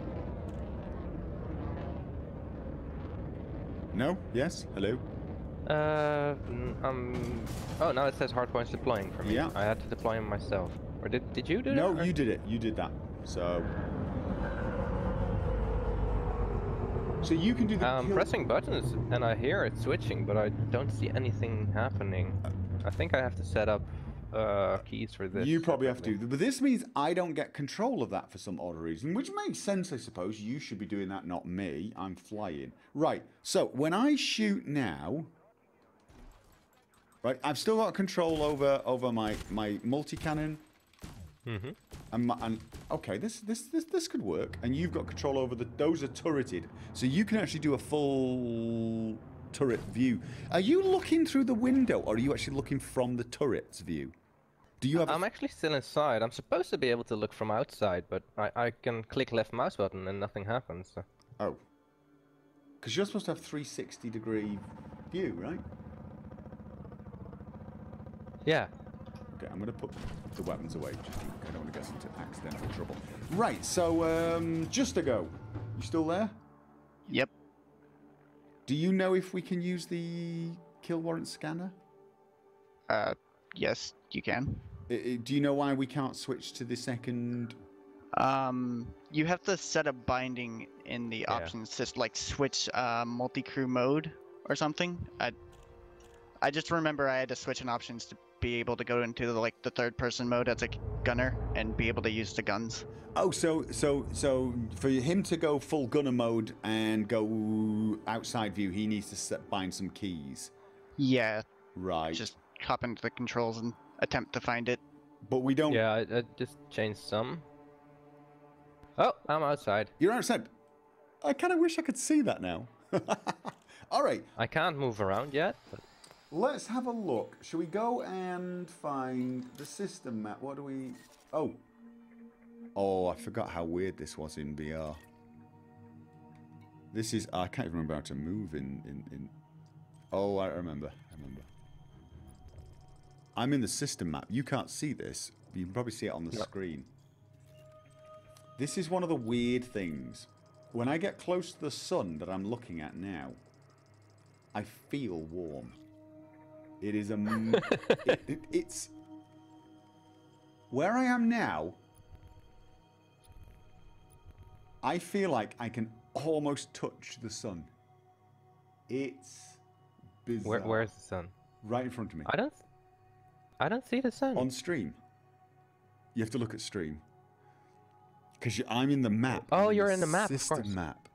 No? Yes? Hello? Oh, now it says hardpoints deploying for me. Yeah. I had to deploy them myself. Or did you do that? No, you did it. You did that. So you can do the I'm kill... pressing buttons and I hear it switching, but I don't see anything happening. I think I have to set up keys for this. You probably have to. But this means I don't get control of that for some odd reason, which makes sense, I suppose. You should be doing that, not me. I'm flying. Right, so when I shoot now... Right, I've still got control over my multi-cannon. Mm-hmm. And okay, this could work. And you've got control over those are turreted, so you can actually do a full turret view. Are you looking through the window, or are you actually looking from the turret's view? Do you have? I'm actually still inside. I'm supposed to be able to look from outside, but I can click left mouse button and nothing happens. So. Oh, because you're supposed to have 360-degree view, right? Yeah. Okay, I'm going to put the weapons away. I don't want to get into accidental trouble. Right, so just a go. You still there? Yep. Do you know if we can use the kill warrant scanner? Yes, you can. Do you know why we can't switch to the second? You have to set a binding in the options to like switch multi-crew mode or something. I just remember I had to switch in options to be able to go into the third-person mode as a gunner and be able to use the guns. Oh, so for him to go full gunner mode and go outside view, he needs to bind some keys. Yeah. Right. Just hop into the controls and attempt to find it. But we don't. Yeah, I just changed some. Oh, I'm outside. You're outside. I kind of wish I could see that now. All right. I can't move around yet. But... Let's have a look. Shall we go and find the system map? What do we... Oh. Oh, I forgot how weird this was in VR. This is... I can't even remember how to move in... Oh, I remember. I'm in the system map. You can't see this. You can probably see it on the screen. This is one of the weird things. When I get close to the sun that I'm looking at now, I feel warm. It is a... it's... Where I am now, I feel like I can almost touch the sun. It's bizarre. Where's the sun? Right in front of me. I don't see the sun. On stream. You have to look at stream. Because I'm in the map. Oh, you're in the map, of system course. map.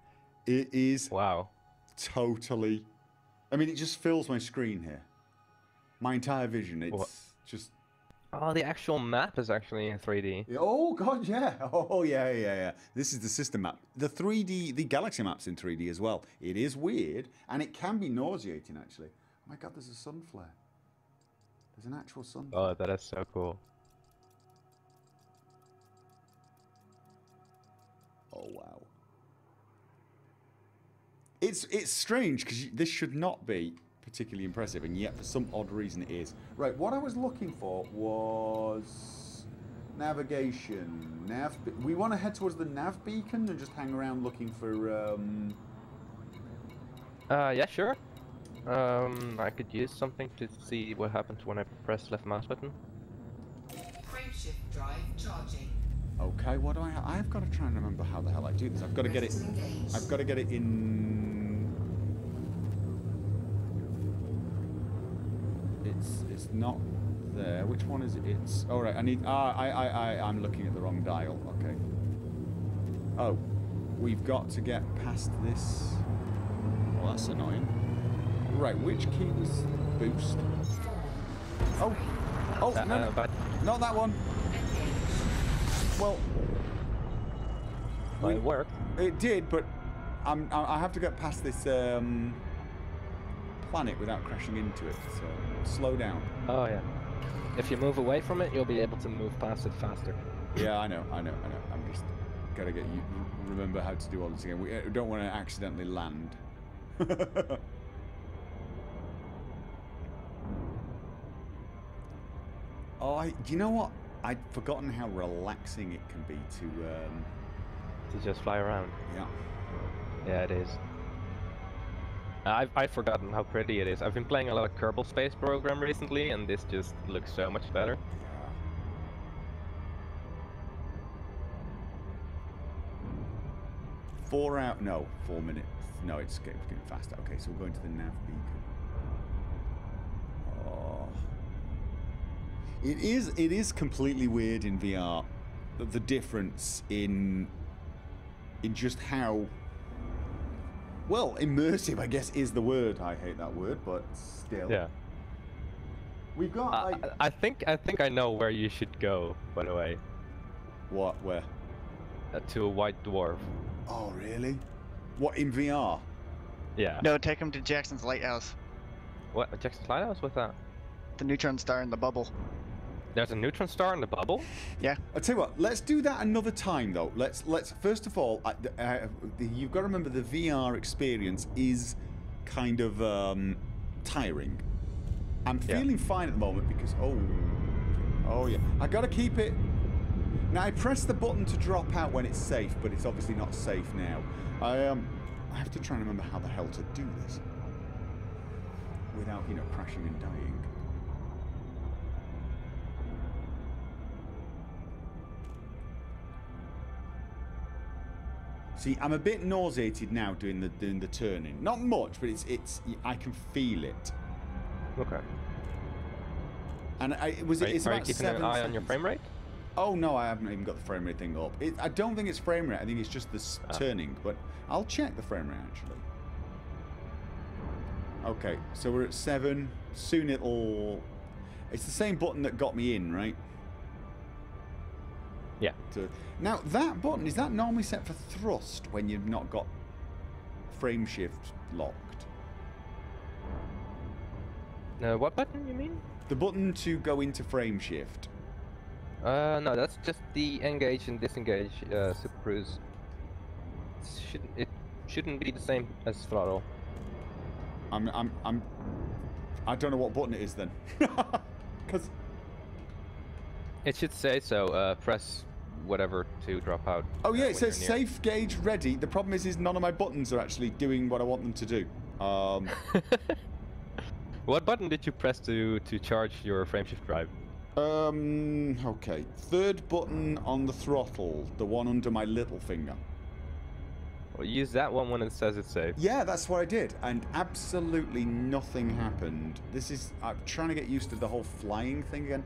It is... Wow. Totally... I mean, it just fills my screen here. My entire vision, it's just... Oh, the actual map is actually in 3D. Oh god, yeah. Oh yeah. This is the system map. The 3D, the galaxy map's in 3D as well. It is weird, and it can be nauseating actually. Oh my god, there's a sun flare. There's an actual sun flare. Oh, that is so cool. Oh wow. It's strange because this should not be particularly impressive, and yet for some odd reason it is. Right, what I was looking for was navigation. We want to head towards the nav beacon and just hang around looking for. Yeah, sure. I could use something to see what happens when I press left mouse button. Frameshift drive charging. Okay, what do I've got to try and remember how the hell I do this. I've got to get it. I've got to get it in. It's not there. Which one is it? It's all right. I need. I'm looking at the wrong dial. Okay. Oh, we've got to get past this. Well, that's annoying. Right, which key was boost? Oh, no, But not that one. Well, it worked. it did, but I have to get past this planet without crashing into it. So slow down. Oh yeah. If you move away from it, you'll be able to move past it faster. Yeah, I know. I'm just gotta get you remember how to do all this again. We don't want to accidentally land. Oh, do you know what? I'd forgotten how relaxing it can be To just fly around. yeah. Yeah, it is. I've forgotten how pretty it is. I've been playing a lot of Kerbal Space Program recently, and this just looks so much better. 4 minutes. No, it's getting faster. Okay, so we're going to the nav beacon. Oh. It is completely weird in VR. The difference in just how well immersive, I guess, is the word. I hate that word, but still. Yeah. We've got like I think I know where you should go. By the way. what? Where? To a white dwarf. Oh, really? What, in VR? Yeah. No, take him to Jackson's Lighthouse. What? Jackson's Lighthouse? What's that? The neutron star in the bubble. There's a neutron star in the bubble? Yeah. I'll tell you what, let's do that another time though. Let's first of all, you've got to remember the VR experience is kind of tiring. I'm feeling fine at the moment because, oh yeah, I got to keep it. Now I press the button to drop out when it's safe, but it's obviously not safe now. I have to try and remember how the hell to do this without, crashing and dying. See, I'm a bit nauseated now doing the turning. Not much, but it's I can feel it. Okay. And Are it's you about keeping 7 an eye on your seconds. frame rate? Oh no, I haven't even got the frame rate thing up. I don't think it's frame rate. I think it's just the turning. But I'll check the frame rate actually. Okay, so we're at 7. Soon it'll. It's the same button that got me in, right? Yeah. Now that button, is that normally set for thrust when you've not got frame shift locked? What button you mean? The button to go into frame shift. No, that's just the engage and disengage super cruise. It shouldn't be the same as throttle. I don't know what button it is then. Because It should say so. Press whatever to drop out. oh yeah, it when says you're near. safe gauge ready. The problem is none of my buttons are actually doing what I want them to do. What button did you press to charge your frameshift drive? Okay. 3rd button on the throttle, the one under my little finger. Well, use that one when it says it's safe. Yeah, that's what I did, and absolutely nothing happened. I'm trying to get used to the whole flying thing again.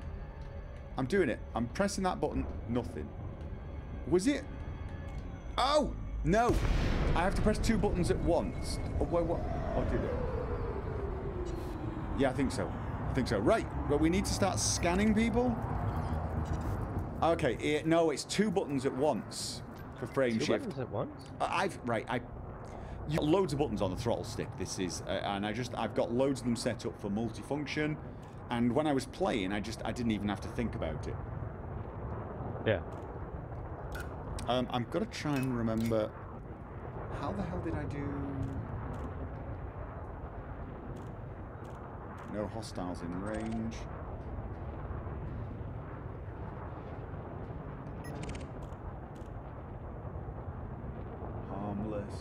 I'm doing it. I'm pressing that button. Nothing. Was it? Oh no! I have to press 2 buttons at once. Oh, wait, what? Oh, did it? Yeah, I think so. Right. Well, we need to start scanning people. Okay, no, it's 2 buttons at once for frame 2 shift. buttons at once? You've got loads of buttons on the throttle stick. This is, and I've got loads of them set up for multifunction. And when I was playing, I didn't even have to think about it. Yeah. I'm gonna try and remember. How the hell did I do? No hostiles in range. Harmless.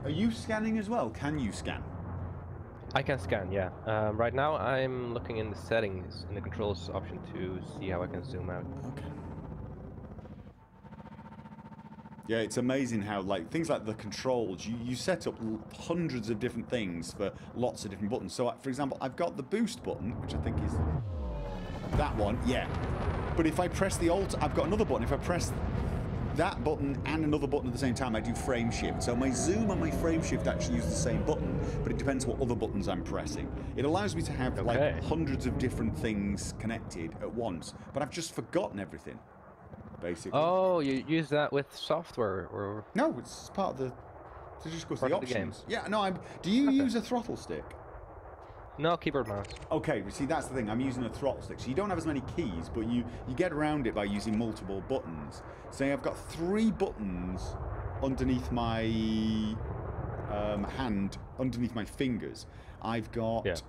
Are you scanning as well? Can you scan? I can scan, yeah. Right now I'm looking in the settings, in the controls option to see how I can zoom out. Okay. Yeah, it's amazing how, like, things like the controls, you set up hundreds of different things for lots of different buttons. So, for example, I've got the boost button, which I think is that one, yeah. But if I press the Alt, I've got another button. If I press that button and another button at the same time, I do frame shift. So my zoom and my frame shift actually use the same button, but it depends what other buttons I'm pressing. It allows me to have like hundreds of different things connected at once, but I've just forgotten everything, basically. Oh, you use that with software, or? No, it's part of the. So just goes to the Part of the options. Yeah, no. Do you use a throttle stick? No, keyboard mouse. Okay, see that's the thing. I'm using a throttle stick, so you don't have as many keys, but you get around it by using multiple buttons. Say I've got 3 buttons underneath my hand, underneath my fingers. I've got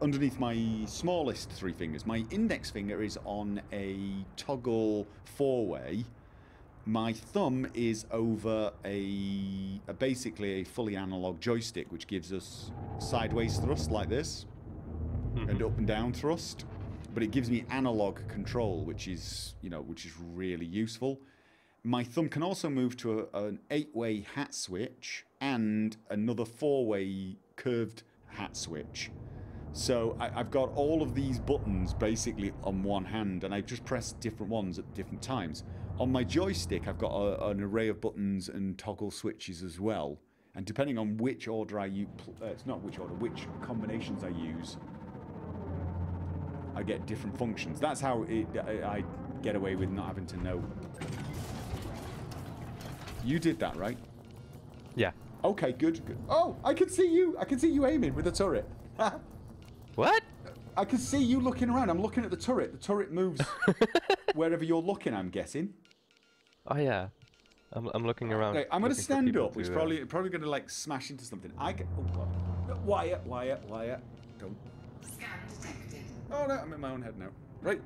underneath my smallest 3 fingers. My index finger is on a toggle 4-way. My thumb is over basically a fully analog joystick, which gives us sideways thrust like this, and up and down thrust. But it gives me analog control, which is really useful. My thumb can also move to an 8-way hat switch and another 4-way curved hat switch. So I've got all of these buttons basically on one hand, and I just press different ones at different times. On my joystick, I've got an array of buttons and toggle switches as well. And depending on which order I use, it's not which order, which combinations I use, I get different functions. That's how I get away with not having to know. You did that, right? Yeah. Okay, good. Oh, I can see you. I can see you aiming with the turret. What? I can see you looking around. I'm looking at the turret. The turret moves wherever you're looking, I'm guessing. Oh yeah. I'm looking around. Okay, I'm going to stand up, which to, probably going to like smash into something. Oh god. Wyatt. Don't. Scan detected. Oh no, I'm in my own head now. Right.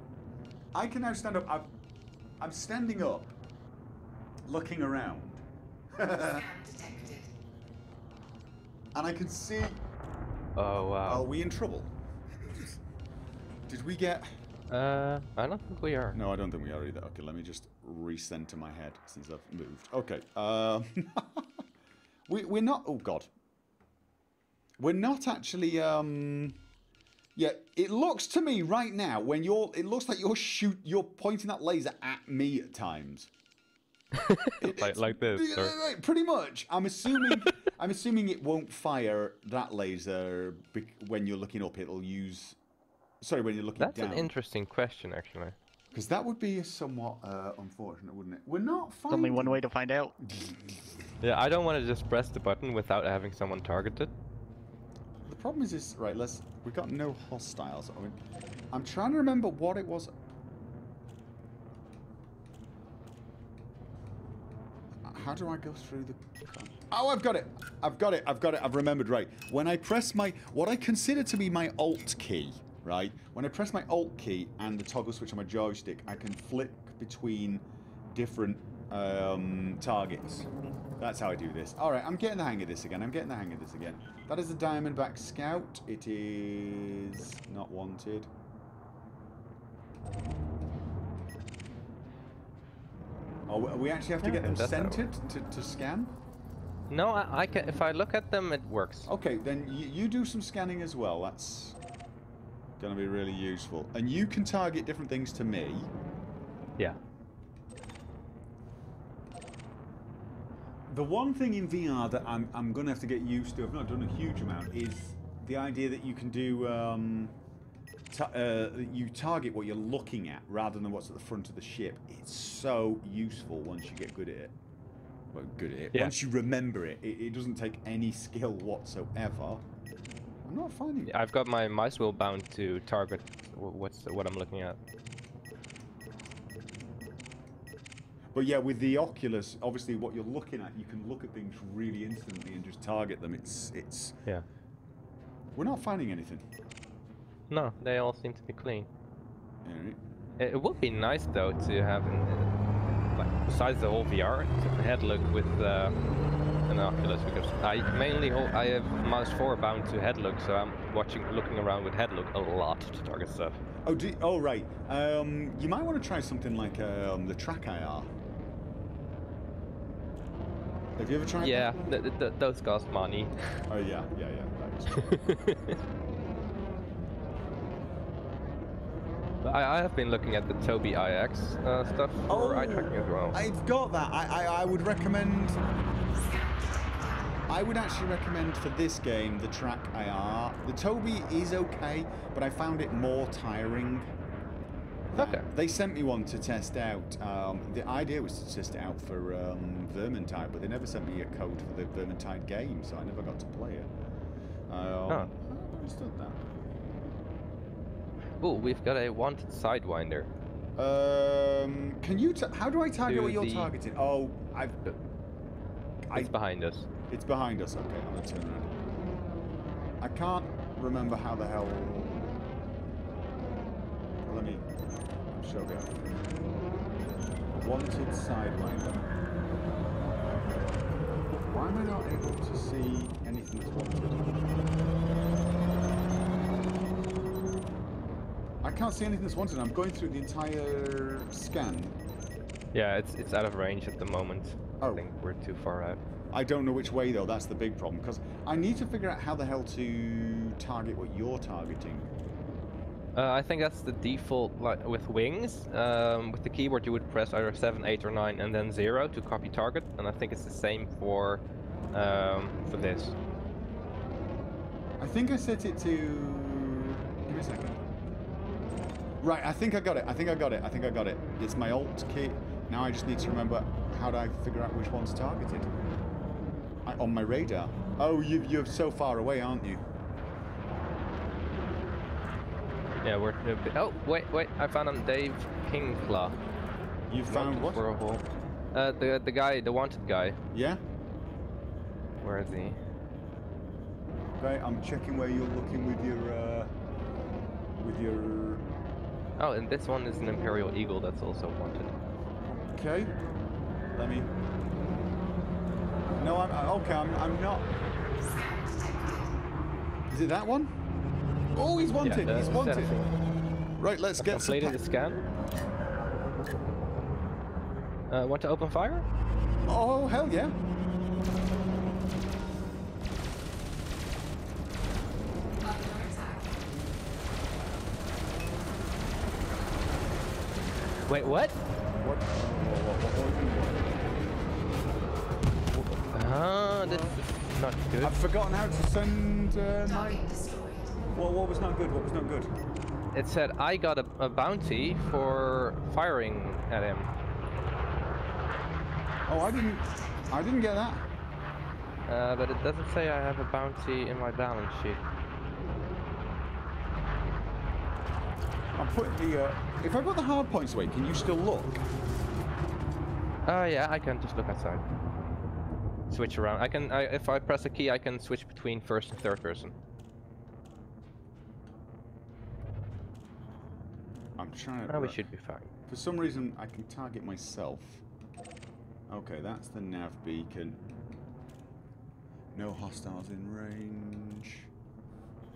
I can now stand up. I'm standing up, looking around. Scan detected. And I can see. Oh wow. Are we in trouble? Did we get? I don't think we are. No, I don't think we are either. Okay, let me just recenter my head since I've moved. Okay. We're not. Oh god. We're not actually. Yeah, it looks to me right now when it looks like you're pointing that laser at me at times. like this. Or... Pretty much. I'm assuming it won't fire that laser when you're looking up. It'll use. Sorry, when you're looking down. That's an interesting question, actually. Because that would be somewhat unfortunate, wouldn't it? We're not finding... There's only one way to find out. Yeah, I don't want to just press the button without having someone targeted. The problem is right, we've got no hostiles. I mean, I'm trying to remember what it was. How do I go through the... Oh, I've got it. I've remembered, right. When I press what I consider to be my Alt key, right? When I press my Alt key and the toggle switch on my joystick, I can flick between different targets. That's how I do this. All right, I'm getting the hang of this again. That is a Diamondback Scout. It is not wanted. Oh, we actually have to get them centered to scan? No, I can. If I look at them, it works. Okay, then you do some scanning as well. That's going to be really useful. And you can target different things to me. Yeah. The one thing in VR that I'm going to have to get used to, I've not done a huge amount, is the idea that you can do you target what you're looking at rather than what's at the front of the ship. It's so useful once you get good at it. Well, good at it. Yeah. Once you remember it, it doesn't take any skill whatsoever. I'm not finding it. I've got my mouse wheel bound to target what I'm looking at. But yeah, with the Oculus, obviously what you're looking at, you can look at things really instantly and just target them. It's. Yeah. We're not finding anything. No, they all seem to be clean. Alright. It would be nice though to have, like, besides the whole VR, to head look with an Oculus, because I have mouse 4 bound to head look, so I'm looking around with head look a lot to target stuff. Oh, right. You might want to try something like the Track IR. Have you ever tried that? Yeah, those cost money. Oh yeah. That is true. But I have been looking at the Tobii IX stuff for eye tracking as well. I've got that. I would recommend. I would actually recommend for this game the Track IR. The Tobii is okay, but I found it more tiring. Okay. They sent me one to test out. The idea was to test it out for Vermintide, but they never sent me a code for the Vermintide game, so I never got to play it. I understood that. Oh, we've got a wanted sidewinder. Can you? How do I target what you're targeting? Oh, It's behind us. It's behind us. Okay, I'm gonna turn around. I can't remember how the hell. Let me show you. Wanted sidewinder. Why am I not able to see anything that's wanted? I can't see anything that's wanted. I'm going through the entire scan. Yeah, it's out of range at the moment. Oh. I think we're too far out. I don't know which way though. That's the big problem, because I need to figure out how the hell to target what you're targeting. I think that's the default, like with wings. With the keyboard, you would press either 7, 8, or 9, and then 0 to copy target. And I think it's the same for this. I think I set it to. Give me a second. Right, I think I got it. It's my Alt key. Now I just need to remember how do I figure out which one's targeted. On my radar. Oh, you're so far away, aren't you? Yeah, we're. Oh, wait! I found him, Dave Kingclaw. You found what? For a hole. The guy, the wanted guy. Yeah. Where is he? Okay, I'm checking where you're looking with your. Oh, and this one is an Imperial Eagle that's also wanted. Okay. Let me. No, I'm not. Is it that one? Oh, he's wanted. Yeah, he's wanted. Right, let's get completed the scan. Want to open fire? Oh, hell yeah. Wait, what? What? This is not good. I've forgotten how to send my... Target destroyed. What was not good? What was not good? It said I got a bounty for firing at him. Oh, I didn't get that. But it doesn't say I have a bounty in my balance sheet. I'm putting the... if I put the hard points away, can you still look? Yeah, I can just look outside. Switch around. I can. If I press a key, I can switch between first and third person. I'm trying to... Oh, we should be fine. For some reason, I can target myself. Okay, that's the nav beacon. No hostiles in range.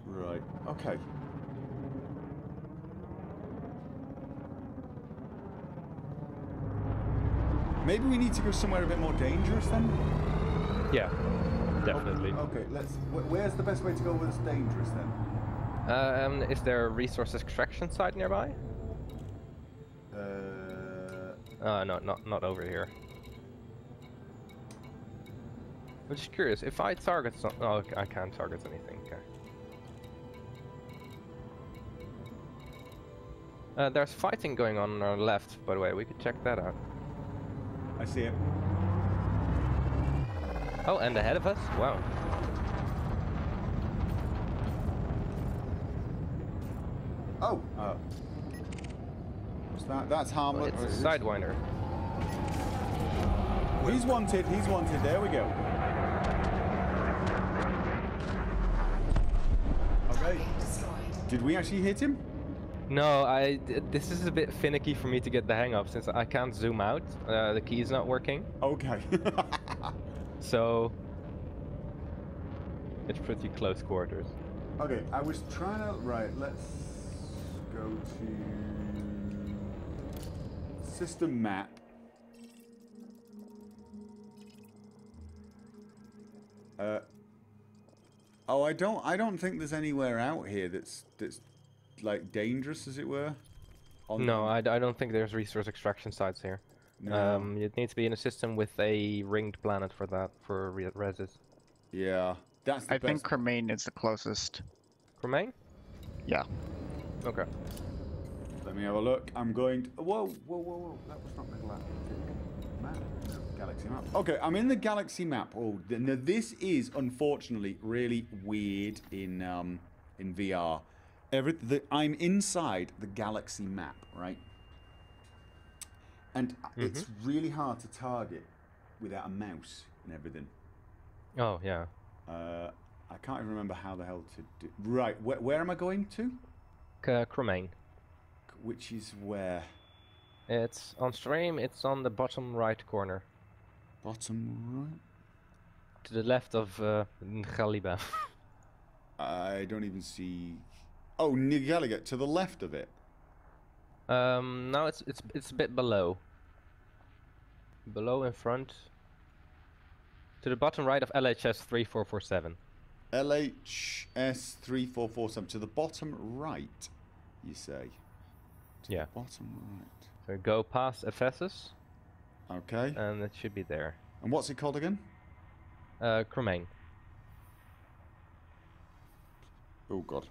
Right, okay. Maybe we need to go somewhere a bit more dangerous then? Yeah, definitely. Okay, let's... Where's the best way to go with this dangerous then? Is there a resource extraction site nearby? No, not over here. I'm just curious, if I target some... Oh, I can't target anything, okay. There's fighting going on our left, by the way. We could check that out. I see it. Oh, and ahead of us? Wow. Oh. What's that? That's harmless. It's a Sidewinder. He's wanted. He's wanted. There we go. Okay. Did we actually hit him? No, this is a bit finicky for me to get the hang of since I can't zoom out. The key's not working. Okay. So it's pretty close quarters. Okay, I was trying to... Right, let's go to... System map. Oh, I don't think there's anywhere out here that's like dangerous, as it were. No, I don't think there's resource extraction sites here. No. It needs to be in a system with a ringed planet for that, for reses. Yeah, that's the I think best. Cremain is the closest. Cremain? Yeah. Okay. Let me have a look. I'm going to... Whoa, whoa, whoa, whoa. That was not the galactic map. No, galaxy map. Okay, I'm in the galaxy map. Oh, now this is, unfortunately, really weird in VR. I'm inside the galaxy map, right? And it's really hard to target without a mouse and everything. Oh, yeah. I can't even remember how the hell to do... Right, where am I going to? Cremain. Which is where? It's on stream, it's on the bottom right corner. Bottom right? To the left of Ghaliba. I don't even see... Oh, Nigaliga, to the left of it. No, it's a bit below. Below in front. To the bottom right of LHS 3447. LHS 3447 to the bottom right, you say? To Yeah. the bottom right. So go past Ephesus. Okay. And it should be there. And what's it called again? Cremain. Oh God.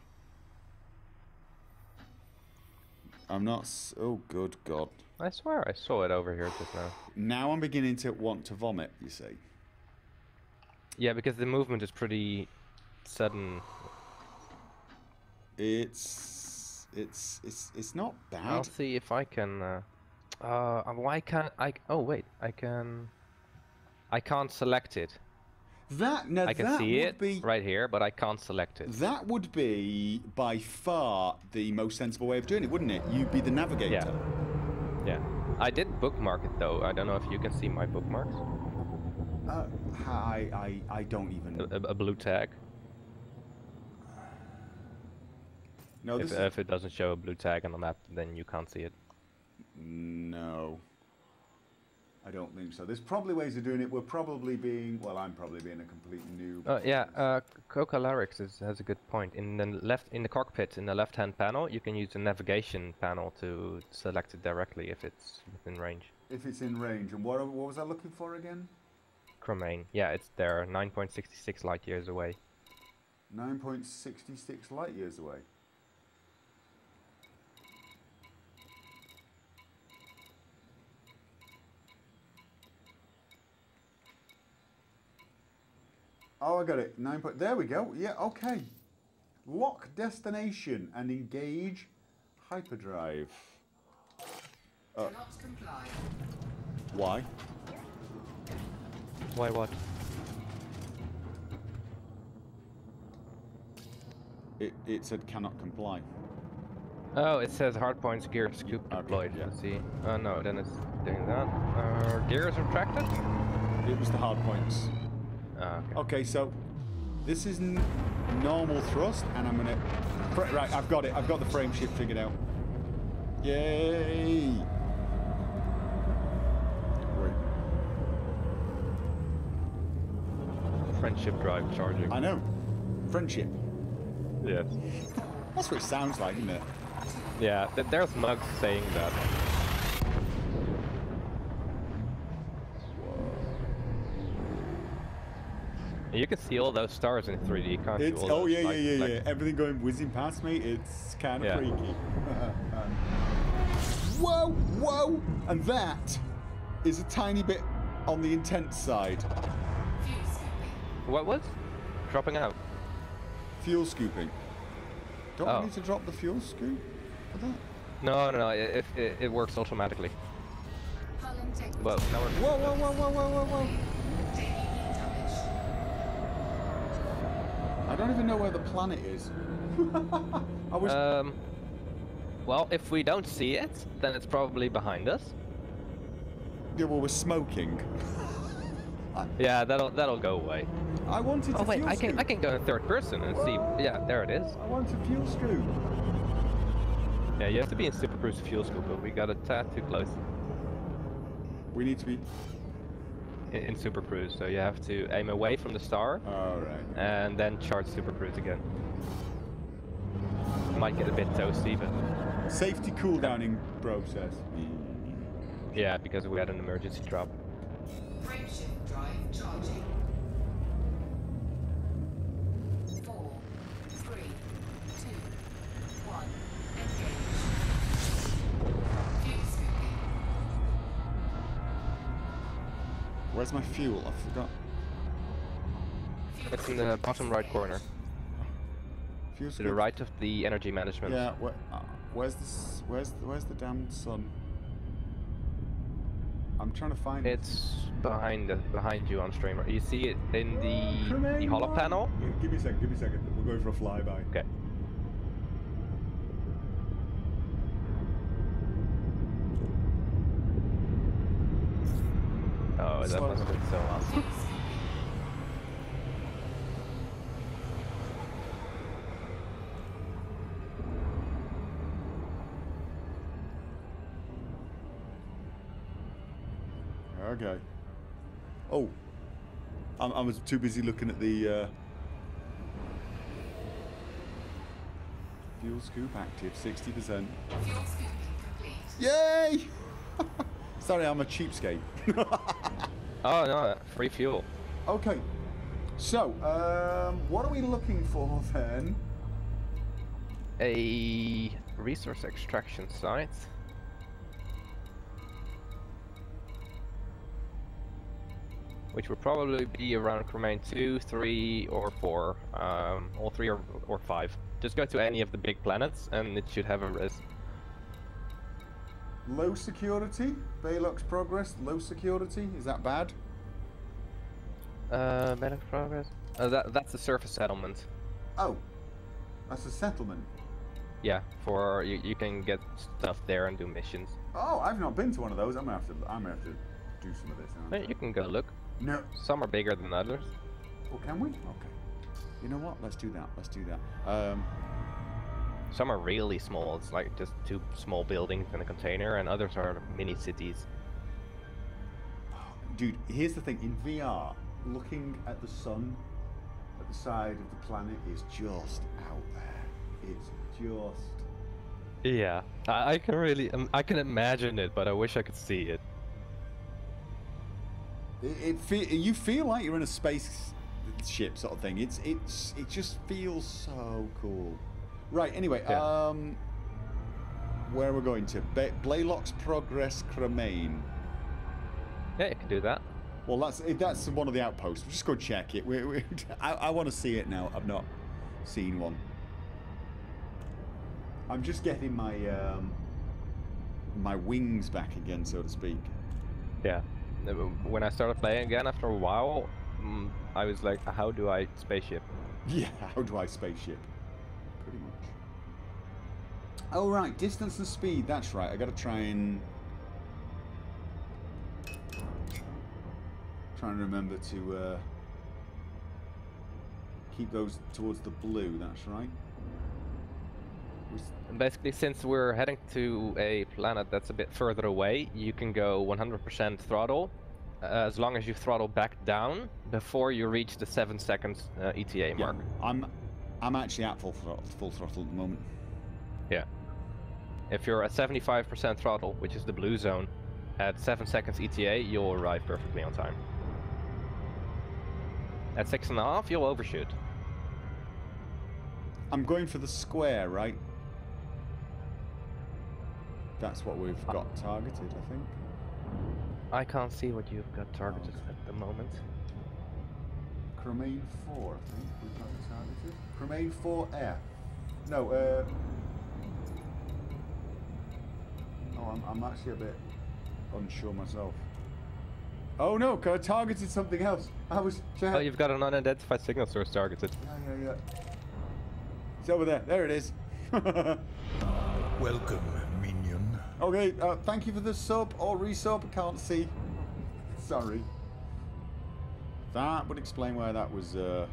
I'm not. Oh good God. I swear I saw it over here just now. Now I'm beginning to want to vomit. You see. Yeah, because the movement is pretty sudden. It's not bad. I'll see if I can. Why can't I? Oh wait, I can. I can't select it. I can see it right here, but I can't select it. That would be by far the most sensible way of doing it, wouldn't it? You'd be the navigator. Yeah. Yeah. I did bookmark it though. I don't know if you can see my bookmarks. I don't even. A blue tag. No, if it doesn't show a blue tag on the map, then you can't see it. No. I don't think so. There's probably ways of doing it. We're probably being... Well, I'm probably being a complete noob. Yeah, Coca-Larix has a good point. In the cockpit, in the left-hand panel, you can use the navigation panel to select it directly if it's within range. If it's in range. And what was I looking for again? Cremain. Yeah, it's there, 9.66 light years away. 9.66 light years away. Oh, I got it. There we go. Yeah, okay. Lock destination and engage hyperdrive. Cannot comply. Why? Why what? It said cannot comply. Oh, it says hardpoints gear scoop deployed. Yeah. Let's see. Oh no, then it's doing that. Gears retracted? It was the hard points. Okay. Okay, so this is normal thrust, and I'm gonna... Right, I've got it. I've got the frame shift figured out. Yay! Wait. Friendship drive charging. I know. Friendship. Yes. That's what it sounds like, isn't it? Yeah, there's mugs saying that. You can see all those stars in 3D, can't you? Oh yeah. Everything going whizzing past me. It's kind of freaky. Whoa, whoa! And that is a tiny bit on the intense side. What was? Dropping out. Fuel scooping. Don't Oh. we need to drop the fuel scoop for that? No, it works automatically. Well, now we're... Whoa, whoa, whoa, whoa, whoa, whoa, whoa! I don't even know where the planet is. I was... Well, if we don't see it, then it's probably behind us. Yeah, well, we're smoking. Yeah, that'll go away. I wanted to Oh wait, fuel I scoop. can go in third person and see. Yeah, there it is. I want a fuel scoop. Yeah, you have to be in super cruise fuel scoop, but we got a tad too close We need to be... in super cruise, so you have to aim away from the star Alright. and then charge super cruise again. Might get a bit toasty, but Safety cooldowning process. yeah, because we had an emergency drop. Frameshift drive charging. 4, 3, 2, 1. Engage. Fuel scooping. Where's my fuel? I forgot. It's in the bottom right corner, Fuel to scoop. the right of the energy management. Yeah, where's this? Where's the damn sun? I'm trying to find it. It's behind you on stream. You see it in the hollow panel. Yeah, give me a second. We're going for a flyby. Okay. Oh, that Slow. must have been so awesome. Okay. Oh. I was too busy looking at the fuel scoop active, 60%. Fuel scooping complete. Yay! Sorry, I'm a cheapskate. Oh no, free fuel. Okay. So, what are we looking for then? A resource extraction site. Which would probably be around Cremain 2, 3, or 4. All 3 or 5. Just go to any of the big planets and it should have a res. Low security? Baylock's progress, low security? Is that bad? Better progress? That's a surface settlement. Oh. That's a settlement. Yeah, for you can get stuff there and do missions. Oh, I've not been to one of those. I'm gonna have to do some of this. aren't I? You can go look. No. Some are bigger than others. Oh, can we? Okay. You know what? Let's do that. Some are really small. It's like just 2 small buildings in a container, and others are mini cities. Dude, here's the thing. In VR, looking at the sun at the side of the planet is just out there. It's just... Yeah, I can really, I can imagine it, but I wish I could see it. You feel like you're in a space ship sort of thing. It just feels so cool. Right. Anyway, Yeah. where are we going to? Blaylock's Progress Cremain. Yeah, you can do that. Well, that's one of the outposts. We'll just go check it. I want to see it now. I've not seen one. I'm just getting my my wings back again, so to speak. Yeah. When I started playing again after a while, I was like, how do I spaceship? Yeah, how do I spaceship? Pretty much. Oh, right, distance and speed, that's right. I gotta try and remember to keep those towards the blue, that's right. Basically, since we're heading to a planet that's a bit further away, you can go 100% throttle, as long as you throttle back down before you reach the 7 seconds ETA mark. I'm actually at full throttle at the moment. Yeah. If you're at 75% throttle, which is the blue zone, at 7 seconds ETA, you'll arrive perfectly on time. At 6.5, you'll overshoot. I'm going for the square, right? That's what we've got targeted, I think. I can't see what you've got targeted at the moment. Cremain 4, I think we've got it targeted. Cremain 4F. No, oh, I'm actually a bit unsure myself. Oh no, I targeted something else. I was... Oh, you've got an unidentified signal source targeted. Yeah. It's over there. There it is. Welcome, minion. Okay, thank you for the sub or resub. I can't see. Sorry. That would explain why that was, okay.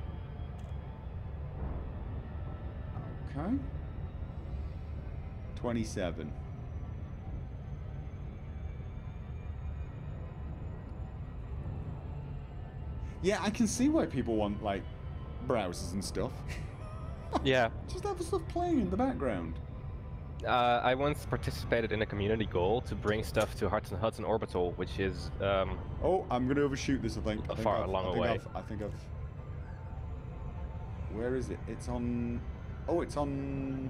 Okay. 27. Yeah, I can see why people want, like, browsers and stuff. Yeah. Just have stuff playing in the background. I once participated in a community goal to bring stuff to Hudson Orbital, which is... oh, I'm going to overshoot this, I think. Far along away. I think I've... Where is it? It's on... Oh, it's on...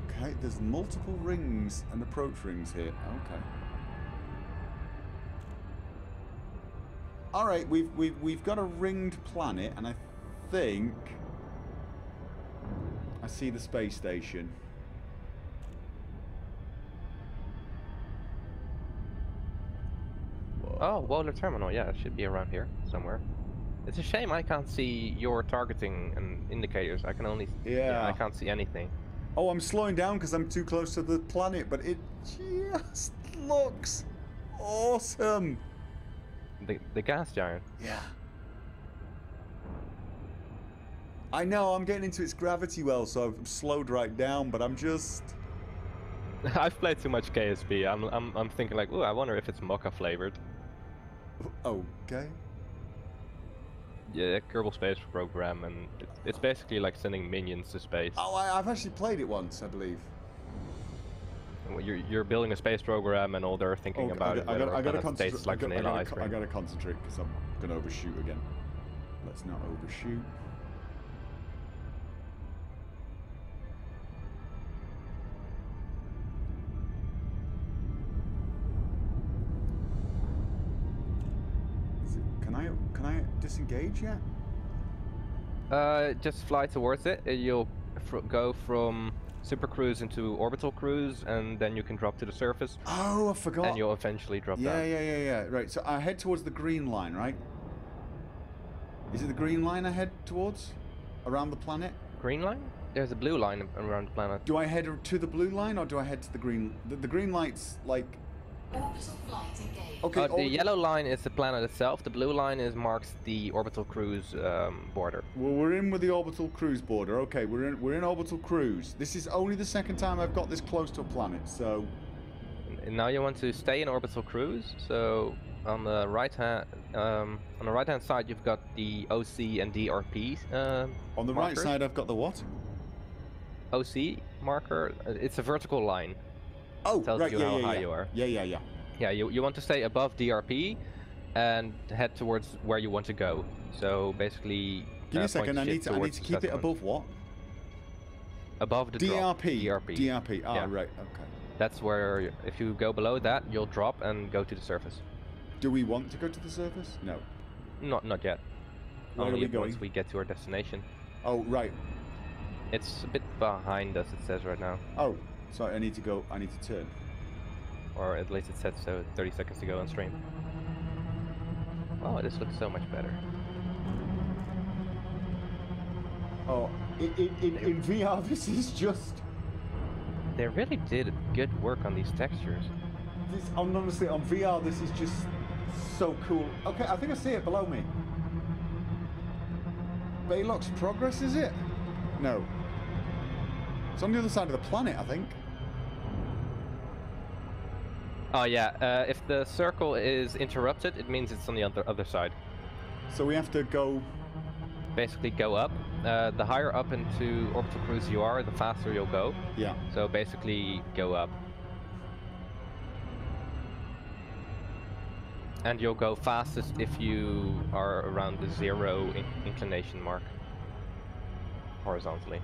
Okay, there's multiple rings and approach rings here. Okay. All right, we've got a ringed planet, and I think I see the space station. Whoa. Oh, Wohler Terminal. Yeah, it should be around here somewhere. It's a shame I can't see your targeting and indicators. I can only... Yeah. I can't see anything. Oh, I'm slowing down because I'm too close to the planet, but it just looks awesome. The gas giant. Yeah. I know, I'm getting into its gravity well, so I've slowed right down, but I'm just... I've played too much KSP. I'm thinking like, ooh, I wonder if it's mocha flavored. Okay. Yeah, Kerbal Space Program, and it's basically like sending minions to space. Oh, I've actually played it once, I believe. You're building a space program, and all they're thinking about is whether it kind of tastes like vanilla ice cream. I gotta concentrate because I'm gonna overshoot again. Let's not overshoot. Can I disengage yet? Just fly towards it. You'll go from super cruise into orbital cruise, and then you can drop to the surface. Oh, I forgot. And you'll eventually drop down. Yeah. Right, so I head towards the green line, right? Is it the green line I head towards? Around the planet? Green line? There's a blue line around the planet. Do I head to the blue line, or do I head to the green? The green light's like... Orbital flight engaged. Okay, The yellow line is the planet itself. The blue line marks the orbital cruise border. Well, we're in with the orbital cruise border. Okay, we're in orbital cruise. This is only the second time I've got this close to a planet, so... And now you want to stay in orbital cruise. So on the right hand side, you've got the OC and DRP. On the right side, I've got the what? OC marker. It's a vertical line. Oh, tells right, you how high you are. Yeah. Yeah, you want to stay above DRP and head towards where you want to go. So basically, give me a second. I need to keep it above what? Above the DRP. DRP. Ah, yeah. right. Okay. That's where, if you go below that, you'll drop and go to the surface. Do we want to go to the surface? No. Not yet. Where Only are we going? once we get to our destination. Oh, right. It's a bit behind us, it says right now. Oh, so I need to go. I need to turn. Or at least it said so 30 seconds ago on stream. Oh, this looks so much better. Oh, in VR, this is just... They really did good work on these textures. Honestly, on VR, this is just so cool. Okay, I think I see it below me. Baylock's Progress, is it? No. It's on the other side of the planet, I think. Oh yeah, if the circle is interrupted, it means it's on the other side. So we have to go... Basically go up. The higher up into orbital cruise you are, the faster you'll go. Yeah. So basically go up. And you'll go fastest if you are around the 0 inclination mark. Horizontally.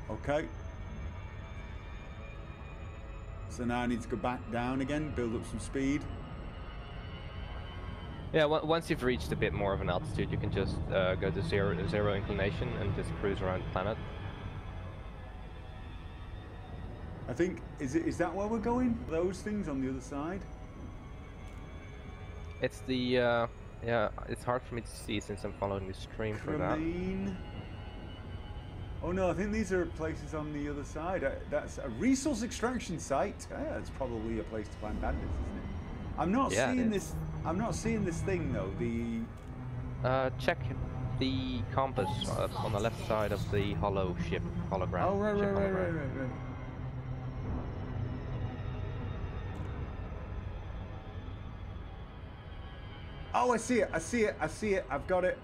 Okay. So now I need to go back down again, build up some speed. Yeah, once you've reached a bit more of an altitude, you can just go to zero inclination and just cruise around the planet. I think, is that where we're going? Those things on the other side? It's the, yeah, it's hard for me to see since I'm following the stream for that. Cremine. Oh no, I think these are places on the other side. That's a resource extraction site. Yeah, it's probably a place to find bandits, isn't it? I'm not seeing this. I'm not seeing this thing though. The check the compass on the left side of the hologram. Oh right. Oh, I see it. I've got it.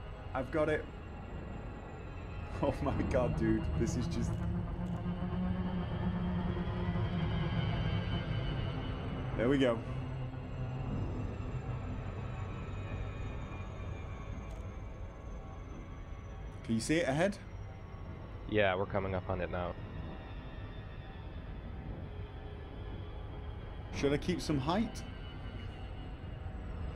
Oh my god, dude. This is just... There we go. Can you see it ahead? Yeah, we're coming up on it now. Should I keep some height?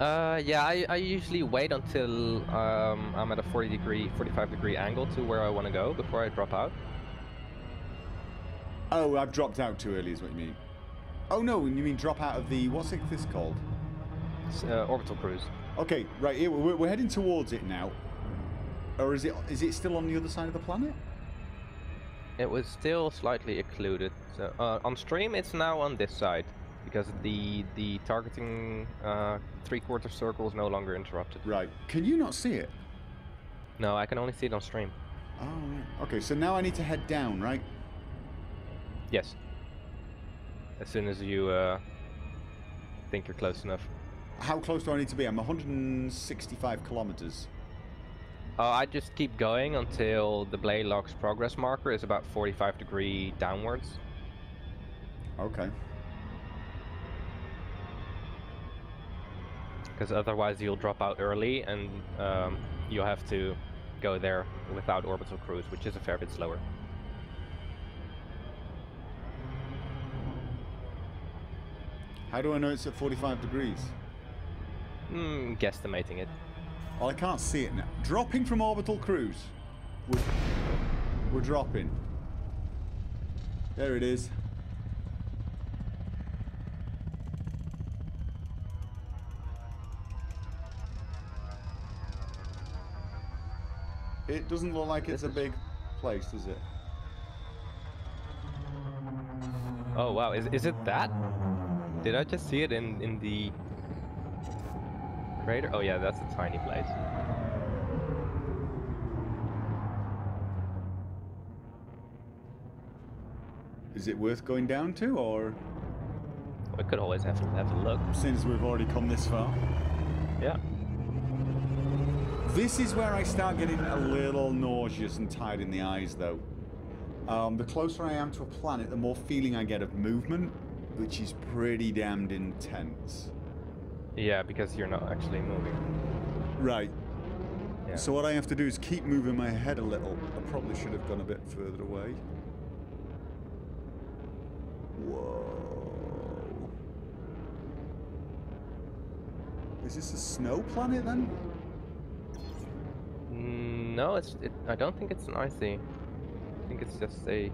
Yeah, I usually wait until I'm at a 45 degree angle to where I want to go before I drop out. Oh, I've dropped out too early is what you mean. Oh no, you mean drop out of the... What's this called? Orbital cruise. Okay, right, here, we're heading towards it now. Or is it still on the other side of the planet? It was still slightly occluded. So, on stream, it's now on this side. Because the targeting 3/4 circle is no longer interrupted. Right. Can you not see it? No, I can only see it on stream. Oh, right. Okay, so now I need to head down, right? Yes. As soon as you think you're close enough. How close do I need to be? I'm 165 kilometers. I just keep going until the Blaylock's progress marker is about 45 degree downwards. Okay. Because otherwise you'll drop out early and you'll have to go there without orbital cruise, which is a fair bit slower. How do I know it's at 45 degrees? Guesstimating it. Oh, I can't see it now. Dropping from orbital cruise. We're dropping. There it is. It doesn't look like it's a big place, does it? Oh wow, is it that? Did I just see it in the crater? Oh yeah, that's a tiny place. Is it worth going down to, or? We could always have a look. Since we've already come this far. Yeah. This is where I start getting a little nauseous and tired in the eyes, though. The closer I am to a planet, the more feeling I get of movement, which is pretty damned intense. Yeah, because you're not actually moving. Right. Yeah. So what I have to do is keep moving my head a little. I probably should have gone a bit further away. Whoa. Is this a snow planet, then? No, I don't think it's an icy. I think it's just a...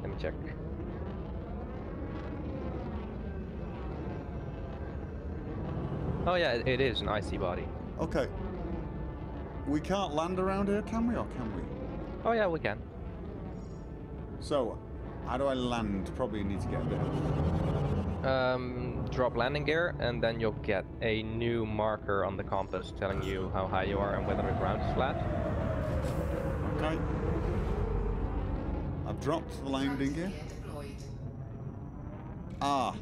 Let me check. Oh yeah, it is an icy body. Okay. We can't land around here, can we, or can we? Oh yeah, we can. So, how do I land? Probably need to get a bit Drop landing gear, and then you'll get a new marker on the compass telling you how high you are and whether the ground is flat. Okay. I've dropped the landing gear. Ah.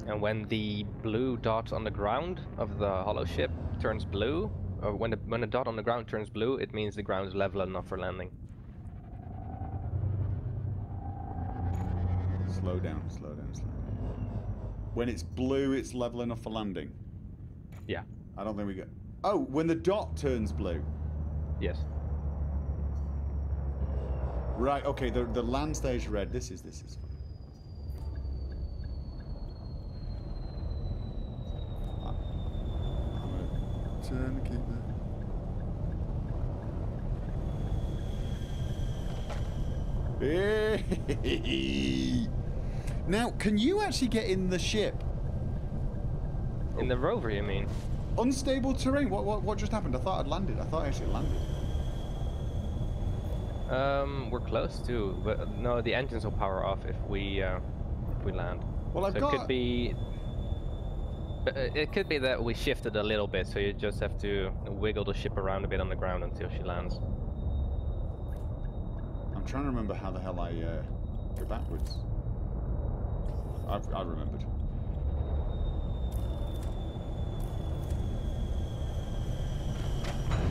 And when the blue dot on the ground of the hollow ship turns blue, or when the dot on the ground turns blue, it means the ground is level enough for landing. Slow down, slow down, slow down. When it's blue, it's level enough for landing. Yeah. I don't think we get... Oh, when the dot turns blue. Yes. Right, okay, the land stage red. This is fine. I'm gonna turn the keeper. Hey! Now, can you actually get in the ship? In the rover, you mean? Unstable terrain. What just happened? I thought I'd landed. I thought I actually landed. We're close to, but no, the engines will power off if we land. Well, I've so got. it could be that we shifted a little bit, so you just have to wiggle the ship around a bit on the ground until she lands. I'm trying to remember how the hell I go backwards. I remembered.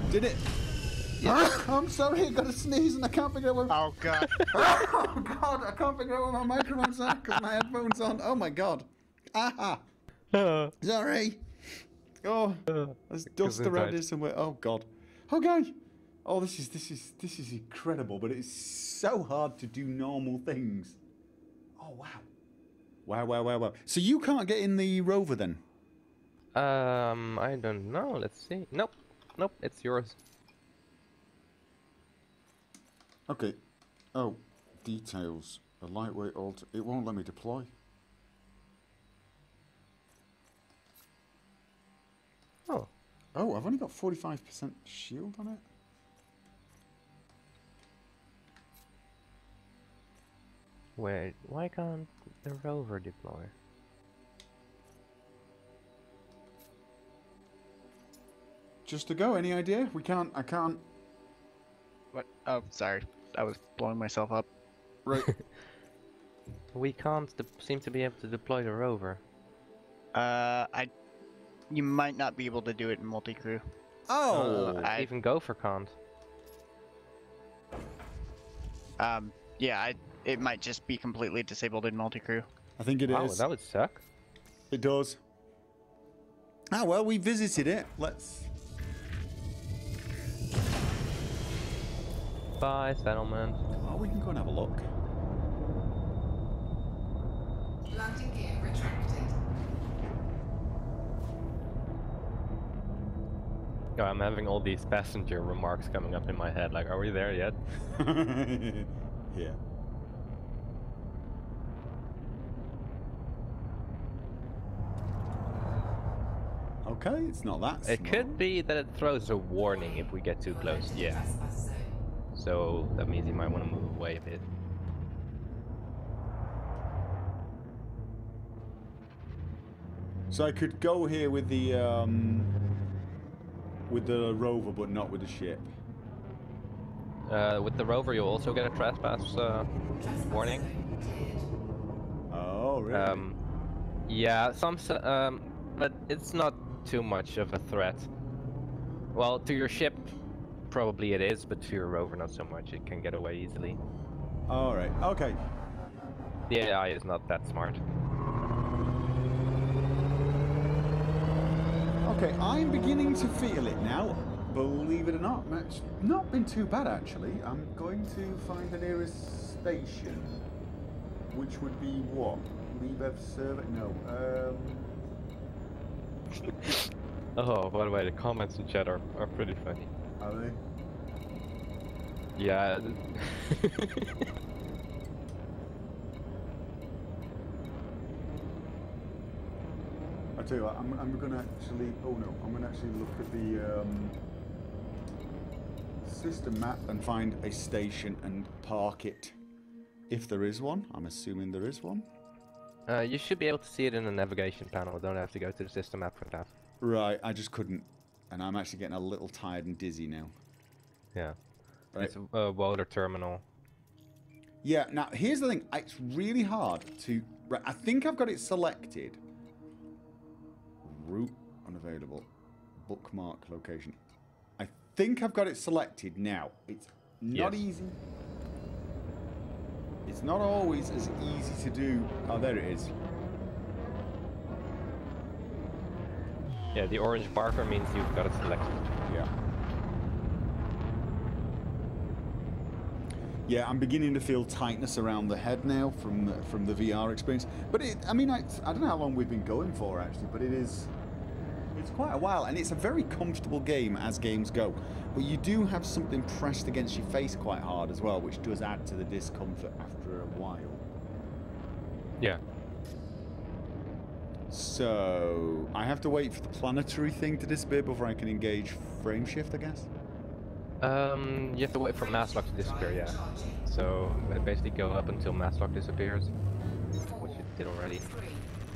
Did it? Yeah. I'm sorry, I got to sneeze and I can't figure out where. Oh god. Oh god, I can't figure out where my microphone's at because my headphones on. Oh my god. Aha. Sorry. Oh, there's dust around here somewhere. Oh god. Okay. Oh, this is incredible, but it's so hard to do normal things. Oh wow. Wow. So you can't get in the rover then? I don't know. Let's see. Nope, it's yours. Okay. Oh, details. A lightweight alter. It won't let me deploy. Oh. Oh, I've only got 45% shield on it. Wait, why can't the rover deploy? Just to go, any idea? I can't. What? Oh, sorry. I was blowing myself up. Right. We can't seem to be able to deploy the rover. You might not be able to do it in Multicrew. Oh! Even Gopher can't. Yeah, it might just be completely disabled in Multicrew. I think it is. Wow, that would suck. It does. Ah, well, we visited it. Let's... Bye, settlement. Oh, we can go and have a look. Landing gear retracted. Oh, I'm having all these passenger remarks coming up in my head, like, are we there yet? Yeah. Okay, it's not that It small. could be that it throws a warning if we get too close, yeah. So that means you might want to move away a bit. So I could go here with the rover, but not with the ship. With the rover, you'll also get a trespass warning. Oh, really? Yeah, but it's not too much of a threat. Well, to your ship, probably it is, but to your rover, not so much. It can get away easily. All right. Okay. The AI is not that smart. Okay, I'm beginning to feel it now. Believe it or not, it's not been too bad actually. I'm going to find the nearest station, which would be what? Leave server? No. Oh, by the way, the comments in chat are pretty funny. Are they? Yeah. I tell you what, I'm gonna actually. Oh no, I'm gonna actually look at the system map and find a station and park it. If there is one, I'm assuming there is one. You should be able to see it in the navigation panel. Don't have to go to the system map for that. Right, I just couldn't, and I'm actually getting a little tired and dizzy now. Yeah. Right. It's a water terminal. Yeah, now here's the thing. It's really hard to... Right, I think I've got it selected. Route unavailable. Bookmark location. I think I've got it selected now. It's not Yes. easy. It's not always as easy to do. Oh, there it is. Yeah, the orange marker means you've got it selected. Yeah. Yeah, I'm beginning to feel tightness around the head now from the VR experience. But I mean, I don't know how long we've been going for actually, but it's quite a while, and it's a very comfortable game as games go. But you do have something pressed against your face quite hard as well, which does add to the discomfort after a while. Yeah. So I have to wait for the planetary thing to disappear before I can engage frame shift, I guess. You have to wait for mass lock to disappear, yeah. So basically go up until mass lock disappears, which it did already,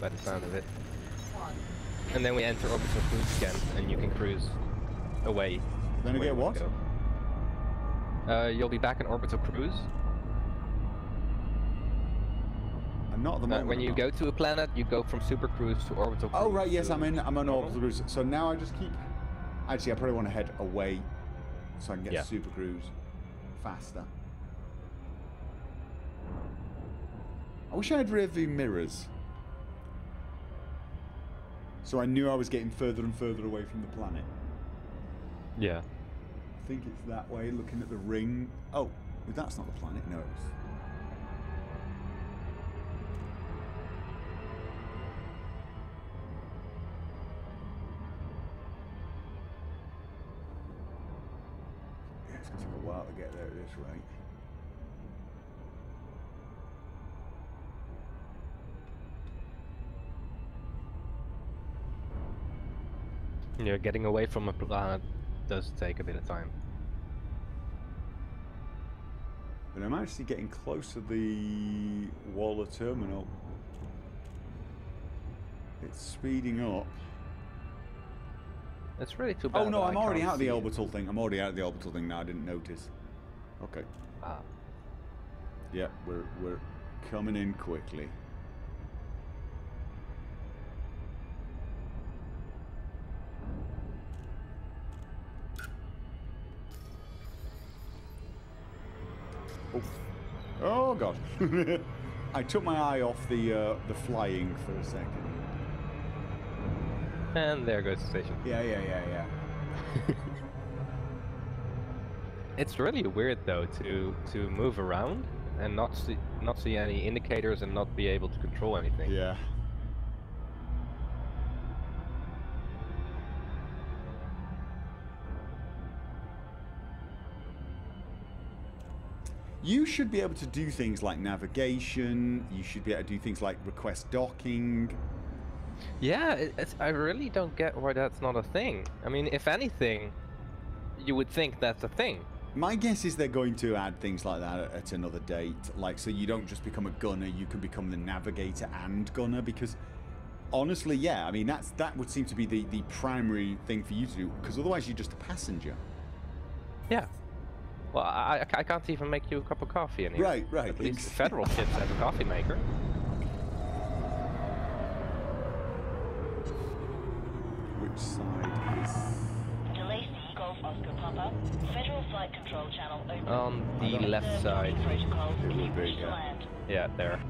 by the sound of it. And then we enter orbital cruise again, and you can cruise away. Then I get what? You'll be back in orbital cruise. I'm not at the moment. When you go to a planet, you go from super cruise to orbital cruise. Oh right, yes, I'm on orbital cruise. So now I just keep. Actually, I probably want to head away, so I can get super cruise faster. I wish I had rear view mirrors, so I knew I was getting further and further away from the planet. Yeah. I think it's that way, looking at the ring. Oh, that's not the planet, no. Yeah, it's going to take a while to get there at this rate. Yeah, getting away from a planet does take a bit of time. But I'm actually getting close to the Waller terminal. It's speeding up. It's really too bad. Oh no, that I'm I already can't out of the see it. orbital thing. I'm already out of the orbital thing now. I didn't notice. Okay. Ah. Yeah, we're coming in quickly. Oh god. I took my eye off the flying for a second. And there goes the station. Yeah. It's really weird though to move around and not see any indicators and not be able to control anything. Yeah. You should be able to do things like navigation. You should be able to do things like request docking. Yeah, I really don't get why that's not a thing. I mean, if anything, you would think that's a thing. My guess is they're going to add things like that at another date. Like, so you don't just become a gunner, you can become the navigator and gunner. Because honestly, yeah, I mean, that would seem to be the primary thing for you to do. Because otherwise you're just a passenger. Yeah. Well, I can't even make you a cup of coffee anymore. Right. At least federal ships have a coffee maker. Which side is... Delay C, Golf Oscar Papa. Federal Flight Control Channel open. On the left side. Protocols It if will you be, wish to yeah. land. Yeah, there.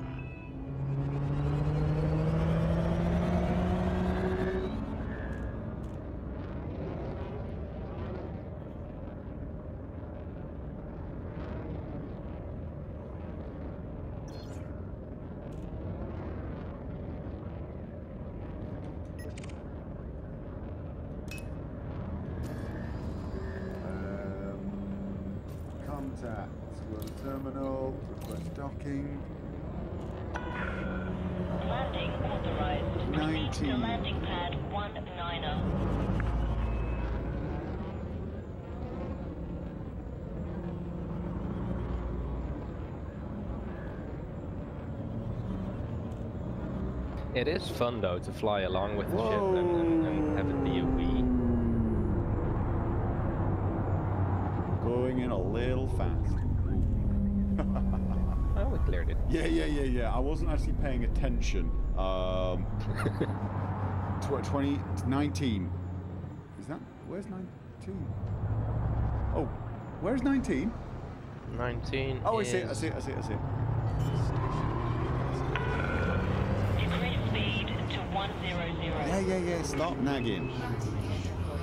Contact. Run terminal. Request docking. Landing authorized. Proceed 19. to landing pad 19er. It is fun though to fly along with the ship and have it be a Wii. Going in a little fast. Oh, we cleared it. Yeah. I wasn't actually paying attention. 19. Is that... Where's 19? Oh, where's 19? 19. Oh, I is... see it. Decrease speed to 100. Yeah. Stop nagging. Landing gear deployed.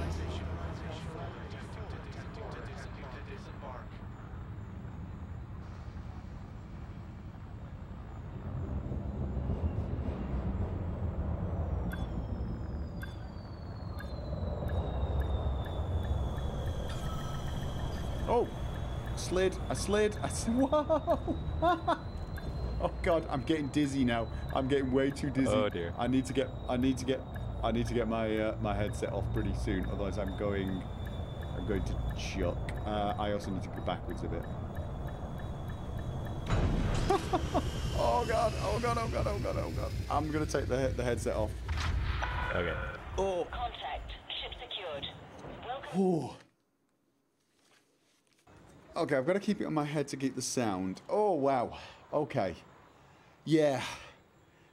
Oh, slid. I slid. Whoa. Oh God, I'm getting dizzy now. I'm getting way too dizzy. Oh dear. I need to get my my headset off pretty soon. Otherwise, I'm going to chuck. I also need to go backwards a bit. Oh God. I'm gonna take the headset off. Okay. Oh. Contact. Ship secured. Welcome. Oh. Okay, I've got to keep it on my head to keep the sound. Oh wow. Okay. Yeah.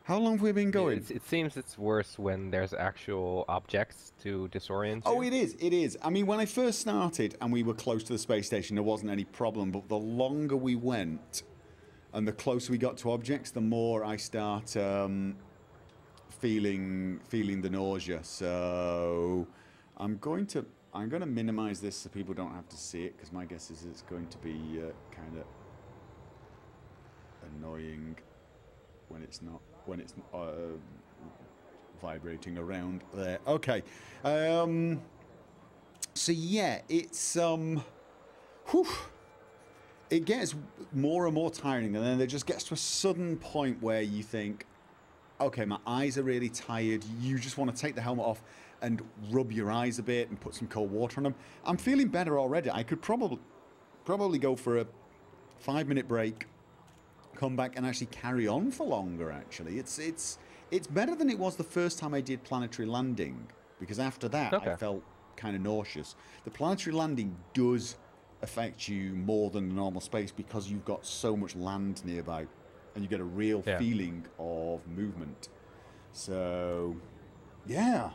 How long have we been going? It seems it's worse when there's actual objects to disorient you. Oh, it is. I mean, when I first started and we were close to the space station, there wasn't any problem. But the longer we went and the closer we got to objects, the more I start feeling the nausea. So I'm going to minimize this so people don't have to see it, because my guess is it's going to be kind of annoying when it's not vibrating around there. Okay. So yeah, it's whew, it gets more and more tiring, and then it just gets to a sudden point where you think, okay, my eyes are really tired. You just want to take the helmet off and rub your eyes a bit and put some cold water on them. I'm feeling better already. I could probably go for a 5-minute break, come back and actually carry on for longer. Actually, it's better than it was the first time I did Planetary Landing, because after that I felt kind of nauseous. The Planetary Landing does affect you more than the normal space because you've got so much land nearby, and you get a real feeling of movement. So, yeah,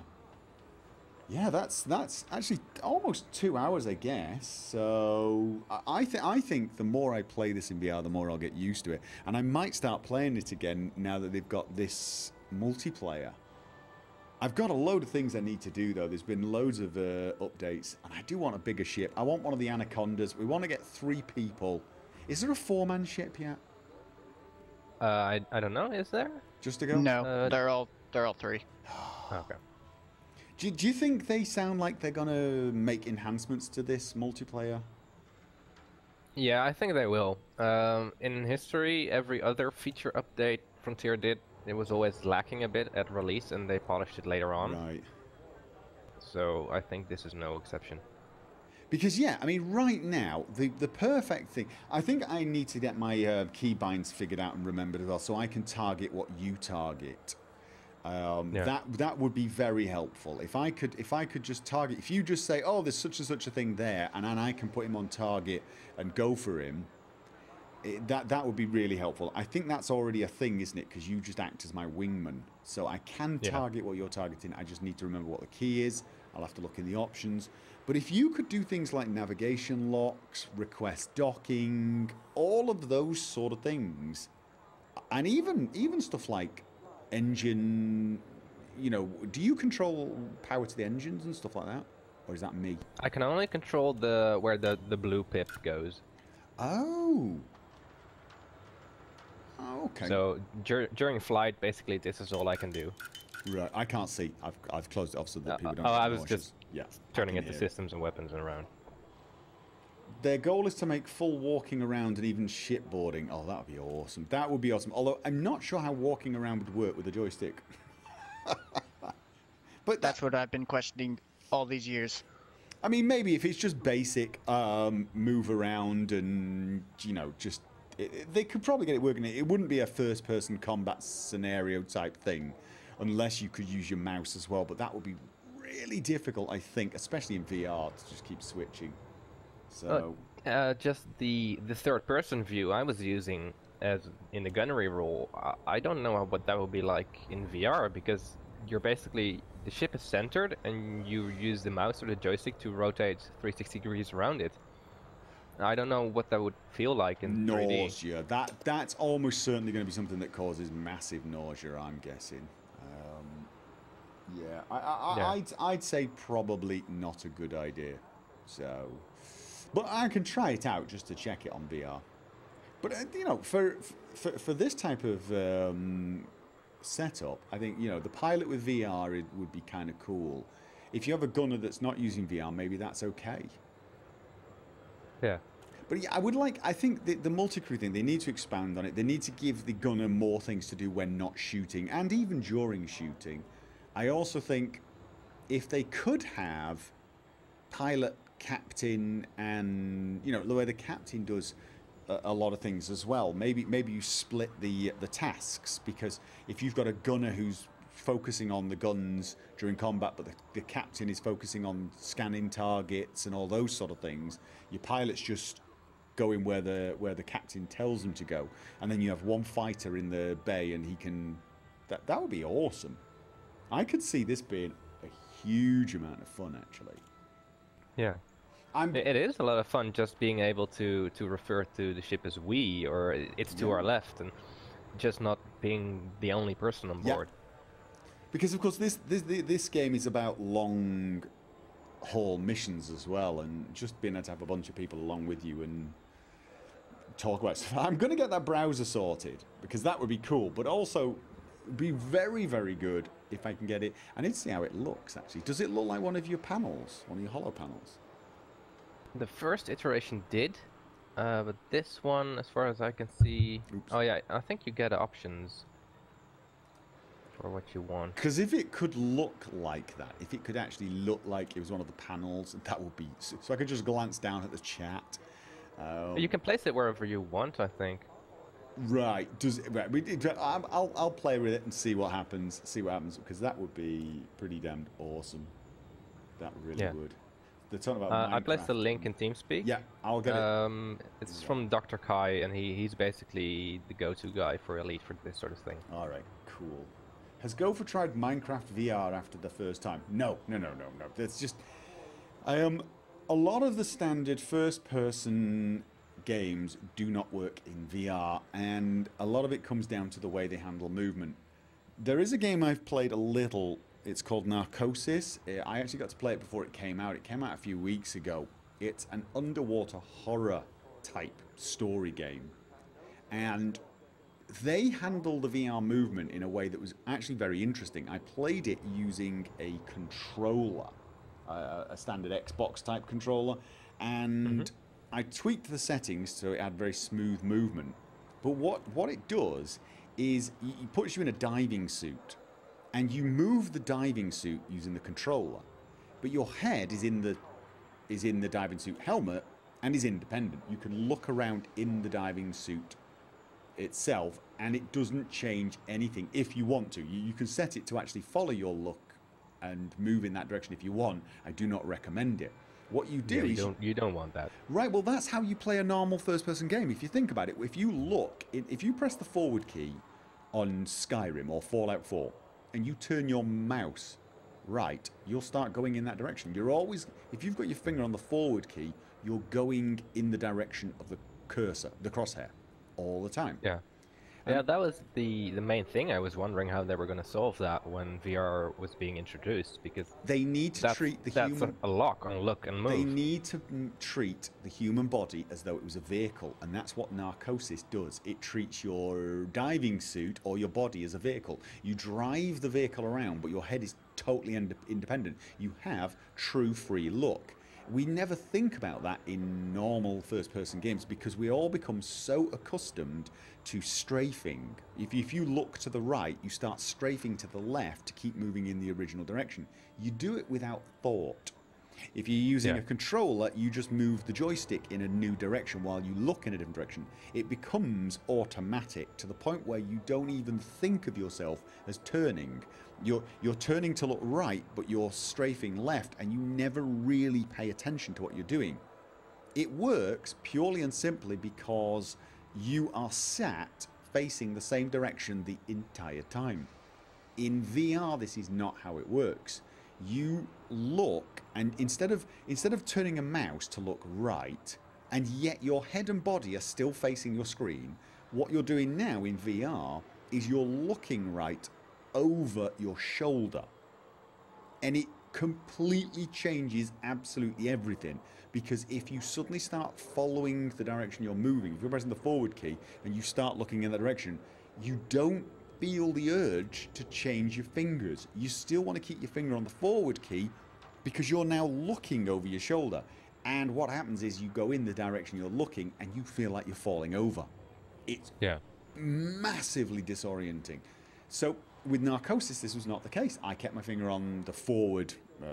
that's actually almost 2 hours, I guess. So I think the more I play this in VR, the more I'll get used to it, and I might start playing it again now that they've got this multiplayer. I've got a load of things I need to do though. There's been loads of updates, and I do want a bigger ship. I want one of the Anacondas. We want to get 3 people. Is there a 4-man ship yet? I don't know. Is there? Just to go? No, they're all 3. Okay. Do you think they sound like they're gonna make enhancements to this multiplayer? Yeah, I think they will. In history, every other feature update Frontier did, it was always lacking a bit at release, and they polished it later on. Right. So I think this is no exception. Because yeah, I mean, right now the perfect thing. I think I need to get my keybinds figured out and remembered as well, so I can target what you target. That would be very helpful. If I could just target. If you just say, oh, there's such and such a thing there, and then I can put him on target and go for him. That would be really helpful. I think that's already a thing, isn't it? Because you just act as my wingman, so I can target what you're targeting. I just need to remember what the key is. I'll have to look in the options. But if you could do things like navigation locks, request docking, all of those sort of things, and even stuff like engine, you know, do you control power to the engines and stuff like that, or is that me? I can only control where the blue pip goes. Oh. Okay. So during flight, basically, this is all I can do. Right, I can't see. I've closed it off so that people don't. I get was nauseous. just turning it to systems and weapons and around. Their goal is to make full walking around and even shipboarding. Oh, that would be awesome. That would be awesome. Although I'm not sure how walking around would work with a joystick. But That's what I've been questioning all these years. I mean, maybe if it's just basic move around and, you know, just... they could probably get it working. It wouldn't be a first-person combat scenario type thing unless you could use your mouse as well. But that would be really difficult, I think, especially in VR, to just keep switching. So... just the third-person view I was using as in the gunnery role, I don't know what that would be like in VR, because you're basically... the ship is centered, and you use the mouse or the joystick to rotate 360 degrees around it. I don't know what that would feel like in 3D. Nausea. That's almost certainly going to be something that causes massive nausea, I'm guessing. Yeah, I'd say probably not a good idea. So, but I can try it out just to check it on VR. But you know, for this type of setup, I think, you know, the pilot with VR would be kind of cool. If you have a gunner that's not using VR, maybe that's okay. Yeah. But yeah, I think the multi-crew thing, they need to expand on it. They need to give the gunner more things to do when not shooting, and even during shooting. I also think if they could have pilot, captain, and, you know, the way the captain does a lot of things as well. Maybe you split the tasks, because if you've got a gunner who's focusing on the guns during combat, but the captain is focusing on scanning targets and all those sort of things, your pilot's just going where the captain tells them to go, and then you have one fighter in the bay, and he can. That would be awesome. I could see this being a huge amount of fun, actually. Yeah. It is a lot of fun just being able to refer to the ship as we, or it's to our left, and just not being the only person on board. Because of course this game is about long haul missions as well, and just being able to have a bunch of people along with you and talk about stuff. I'm going to get that browser sorted, because that would be cool, but also be very, very good if I can get it. I need to see how it looks, actually. Does it look like one of your panels, one of your hollow panels? The first iteration did, but this one, as far as I can see... Oops. Oh yeah, I think you get options for what you want. Because if it could look like that, if it could actually look like it was one of the panels, that would be... So I could just glance down at the chat. You can place it wherever you want, I think. Right. I'll play with it and see what happens. Because that would be pretty damned awesome. That really would. They're talking about I placed a link in TeamSpeak. Yeah, I'll get it. It's from Dr. Kai, and he's basically the go-to guy for Elite for this sort of thing. All right, cool. Has Gopher tried Minecraft VR after the first time? No. That's just... a lot of the standard first-person games do not work in VR, and a lot of it comes down to the way they handle movement. There is a game I've played a little. It's called Narcosis. I actually got to play it before it came out. It came out a few weeks ago. It's an underwater horror type story game, and they handle the VR movement in a way that was actually very interesting. I played it using a controller, a standard Xbox type controller, and I tweaked the settings so it had very smooth movement. But what it does is it puts you in a diving suit, and you move the diving suit using the controller, but your head is in the diving suit helmet and is independent. You can look around in the diving suit itself, and it doesn't change anything if you want to. You can set it to actually follow your look and move in that direction if you want. I do not recommend it. What you do is you don't want that. Right, well, that's how you play a normal first-person game. If you think about it, if you press the forward key on Skyrim or Fallout 4 and you turn your mouse right, you'll start going in that direction. You're always, if you've got your finger on the forward key, you're going in the direction of the cursor, the crosshair, all the time. Yeah. Yeah, that was the main thing. I was wondering how they were going to solve that when VR was being introduced, because they need to treat the human... That's a lock on look and move. They need to treat the human body as though it was a vehicle, and that's what Narcosis does. It treats your diving suit or your body as a vehicle. You drive the vehicle around, but your head is totally independent. You have true free look. We never think about that in normal first-person games because we all become so accustomed to strafing. If you look to the right, you start strafing to the left to keep moving in the original direction. You do it without thought. If you're using a controller, you just move the joystick in a new direction while you look in a different direction. It becomes automatic to the point where you don't even think of yourself as turning. You're turning to look right, but you're strafing left, and you never really pay attention to what you're doing. It works purely and simply because you are sat facing the same direction the entire time. In VR, this is not how it works. You look, and instead of turning a mouse to look right and yet your head and body are still facing your screen. What you're doing now in VR is you're looking right over your shoulder, and it completely changes absolutely everything, because if you suddenly start following the direction you're moving, if you're pressing the forward key and you start looking in that direction, you don't feel the urge to change your fingers. You still want to keep your finger on the forward key because you're now looking over your shoulder, and what happens is you go in the direction you're looking and you feel like you're falling over. It's massively disorienting. So with Narcosis, this was not the case. I kept my finger on the forward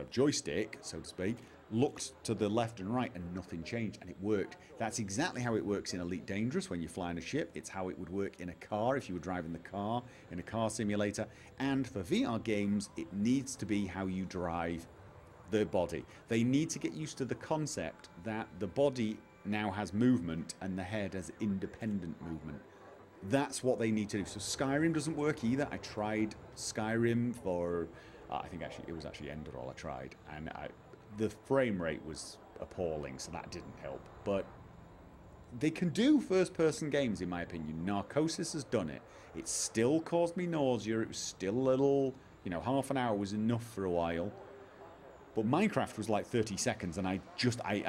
joystick, so to speak, looked to the left and right, and nothing changed, and it worked. That's exactly how it works in Elite Dangerous when you're flying a ship. It's how it would work in a car if you were driving the car in a car simulator. And for VR games, it needs to be how you drive the body. They need to get used to the concept that the body now has movement and the head has independent movement. That's what they need to do. So Skyrim doesn't work either. I tried Skyrim for, I think actually it was actually Enderall I tried, and the frame rate was appalling, so that didn't help. But they can do first-person games, in my opinion. Narcosis has done it. It still caused me nausea. It was still a little, you know, half an hour was enough for a while. But Minecraft was like 30 seconds, and I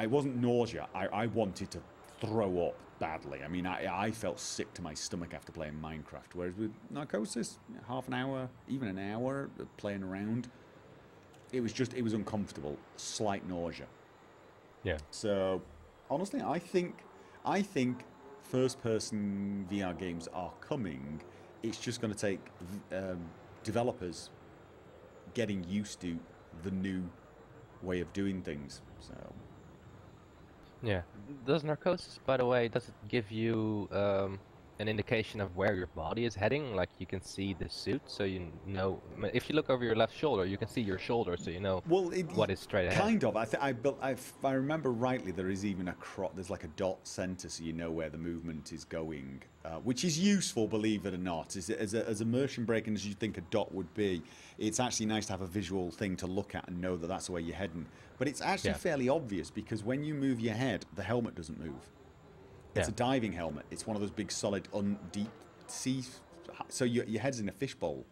wasn't nausea. I wanted to throw up badly. I mean, I felt sick to my stomach after playing Minecraft. Whereas with Narcosis, half an hour, even an hour playing around, it was uncomfortable, slight nausea. Yeah. So, honestly, I think first-person VR games are coming. It's just going to take developers getting used to the new way of doing things. So. Yeah. Does Narcosis, by the way, does it give you an indication of where your body is heading? Like you can see the suit, so you know. If you look over your left shoulder, you can see your shoulder, so you know what is straight ahead. Kind of. If I remember rightly, there is even there's like a dot center, so you know where the movement is going, which is useful, believe it or not. As immersion breaking as you think a dot would be, it's actually nice to have a visual thing to look at and know that that's where you're heading. But it's actually fairly obvious, because when you move your head, the helmet doesn't move. It's a diving helmet. It's one of those big, solid, deep sea. So your head's in a fishbowl.